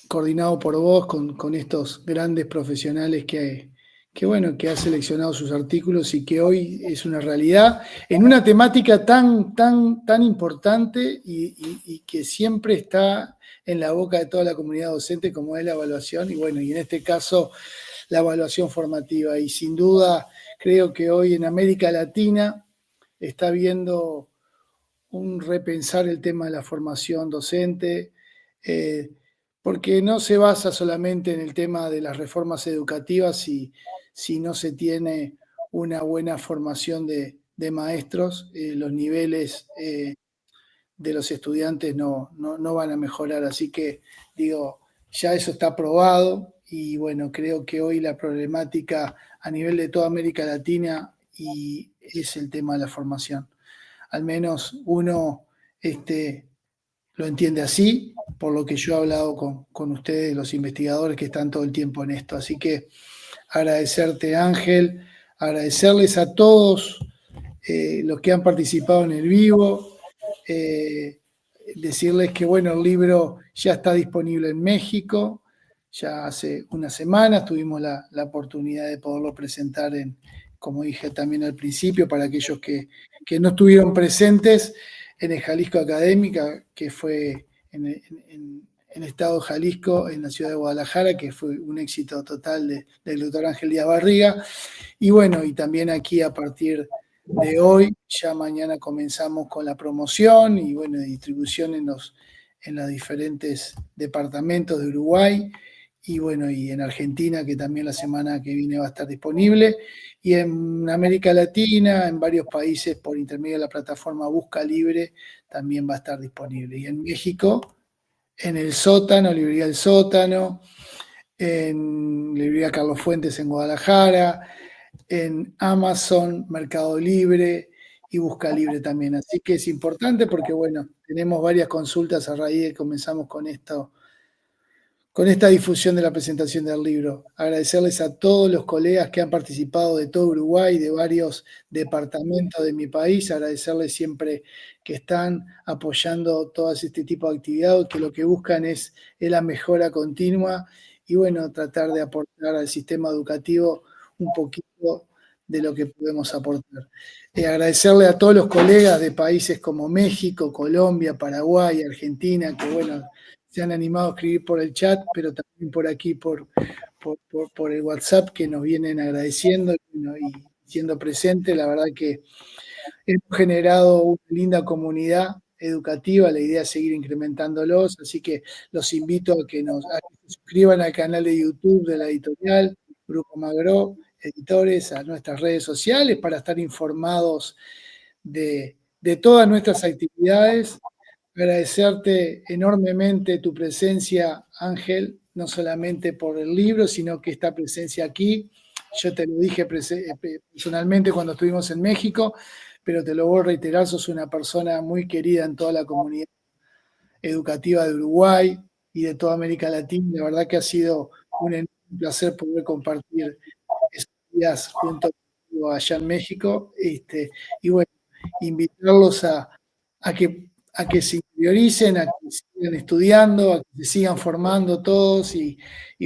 coordinado por vos con estos grandes profesionales que ha seleccionado sus artículos y que hoy es una realidad en una temática tan importante y que siempre está en la boca de toda la comunidad docente como es la evaluación y en este caso la evaluación formativa. Y sin duda creo que hoy en América Latina está habiendo un repensar el tema de la formación docente, porque no se basa solamente en el tema de las reformas educativas si no se tiene una buena formación de maestros, los niveles de los estudiantes no van a mejorar. Así que, ya eso está probado y creo que hoy la problemática a nivel de toda América Latina es el tema de la formación. Al menos uno lo entiende así, por lo que yo he hablado con ustedes, los investigadores que están todo el tiempo en esto. Así que agradecerte, Ángel, agradecerles a todos los que han participado en el vivo, decirles que el libro ya está disponible en México, ya hace unas semanas tuvimos la oportunidad de poderlo presentar como dije también al principio, para aquellos que no estuvieron presentes en el Jalisco Académica, que fue en el estado de Jalisco, en la ciudad de Guadalajara, que fue un éxito total del doctor Ángel Díaz Barriga. Y y también aquí a partir de hoy, ya mañana comenzamos con la promoción y distribución en los diferentes departamentos de Uruguay y en Argentina, que también la semana que viene va a estar disponible, y en América Latina, en varios países por intermedio de la plataforma Busca Libre, también va a estar disponible. Y en México, en el Sótano, Librería El Sótano, en Librería Carlos Fuentes en Guadalajara, en Amazon, Mercado Libre y Busca Libre también. Así que es importante porque, tenemos varias consultas a raíz de que comenzamos con esta difusión de la presentación del libro. Agradecerles a todos los colegas que han participado de todo Uruguay, de varios departamentos de mi país, agradecerles siempre que están apoyando todo este tipo de actividades, que lo que buscan es la mejora continua y tratar de aportar al sistema educativo un poquito de lo que podemos aportar. Agradecerle a todos los colegas de países como México, Colombia, Paraguay, Argentina, que se han animado a escribir por el chat, pero también por aquí, por el WhatsApp, que nos vienen agradeciendo y siendo presentes. La verdad que hemos generado una linda comunidad educativa, la idea es seguir incrementándolos, así que los invito a que se suscriban al canal de YouTube de la editorial, Grupo Magro, editores, a nuestras redes sociales para estar informados de todas nuestras actividades. Agradecerte enormemente tu presencia, Ángel, no solamente por el libro, sino que esta presencia aquí. Yo te lo dije personalmente cuando estuvimos en México, pero te lo voy a reiterar, sos una persona muy querida en toda la comunidad educativa de Uruguay y de toda América Latina. De verdad que ha sido un enorme placer poder compartir esos días junto contigo allá en México. Y bueno, invitarlos a que se interioricen, a que sigan estudiando, a que se sigan formando todos y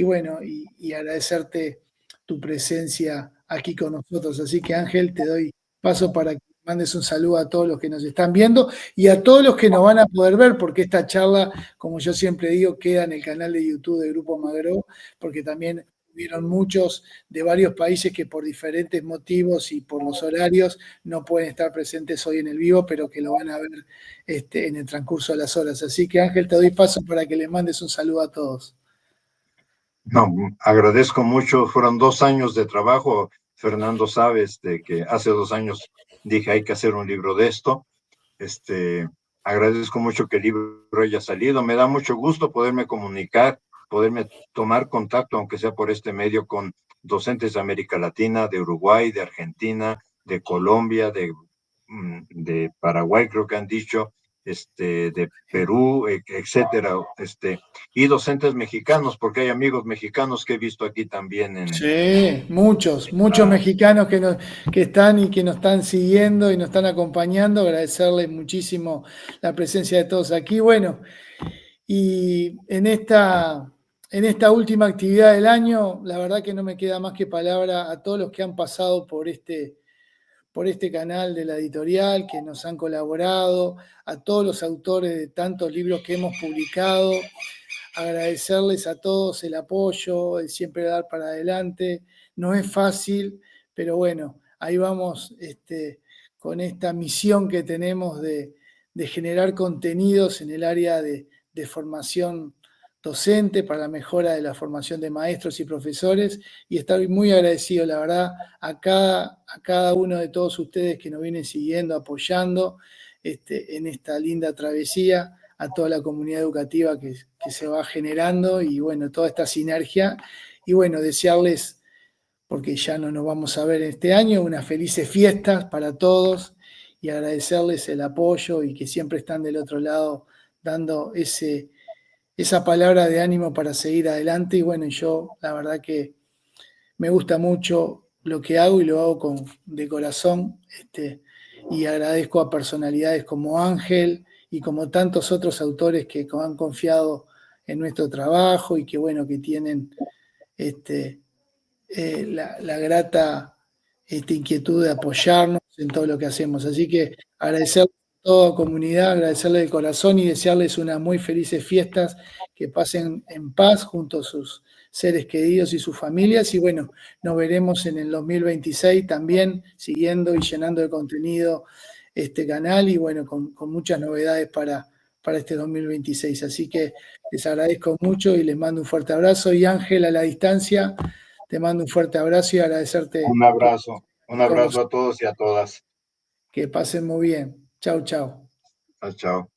bueno, y agradecerte tu presencia aquí con nosotros. Así que Ángel, te doy paso para que mandes un saludo a todos los que nos están viendo y a todos los que nos van a poder ver, porque esta charla, como yo siempre digo, queda en el canal de YouTube de Grupo Magro, porque también hubieron muchos de varios países que por diferentes motivos y por los horarios no pueden estar presentes hoy en el vivo, pero que lo van a ver en el transcurso de las horas. Así que Ángel, te doy paso para que les mandes un saludo a todos. No, agradezco mucho, fueron 2 años de trabajo. Fernando sabe que hace 2 años dije hay que hacer un libro de esto. Agradezco mucho que el libro haya salido. Me da mucho gusto poderme comunicar, poderme tomar contacto, aunque sea por este medio, con docentes de América Latina, de Uruguay, de Argentina, de Colombia, de Paraguay, creo que han dicho, de Perú, etcétera, y docentes mexicanos, porque hay amigos mexicanos que he visto aquí también. Sí, muchos mexicanos que están y que nos están siguiendo y nos están acompañando. Agradecerles muchísimo la presencia de todos aquí. Bueno, y en esta última actividad del año, la verdad que no me queda más que palabra a todos los que han pasado por este canal de la editorial, que nos han colaborado, a todos los autores de tantos libros que hemos publicado, agradecerles a todos el apoyo, el siempre dar para adelante. No es fácil, pero bueno, ahí vamos con esta misión que tenemos de generar contenidos en el área de formación docente para la mejora de la formación de maestros y profesores, y estar muy agradecido, la verdad, a cada uno de todos ustedes que nos vienen siguiendo, apoyando en esta linda travesía, a toda la comunidad educativa que se va generando y bueno, toda esta sinergia. Y bueno, desearles, porque ya no nos vamos a ver este año, unas felices fiestas para todos y agradecerles el apoyo y que siempre están del otro lado dando esa palabra de ánimo para seguir adelante. Y bueno, yo la verdad que me gusta mucho lo que hago y lo hago de corazón, y agradezco a personalidades como Ángel y como tantos otros autores que han confiado en nuestro trabajo y que bueno, que tienen la grata inquietud de apoyarnos en todo lo que hacemos. Así que agradecerles a toda comunidad, agradecerles de corazón y desearles unas muy felices fiestas, que pasen en paz junto a sus seres queridos y sus familias. Y bueno, nos veremos en el 2026 también, siguiendo y llenando de contenido este canal y bueno, con muchas novedades para este 2026. Así que les agradezco mucho y les mando un fuerte abrazo. Y Ángel, a la distancia, te mando un fuerte abrazo y agradecerte. Un abrazo a todos y a todas. Que pasen muy bien. Chau, chau. Chao.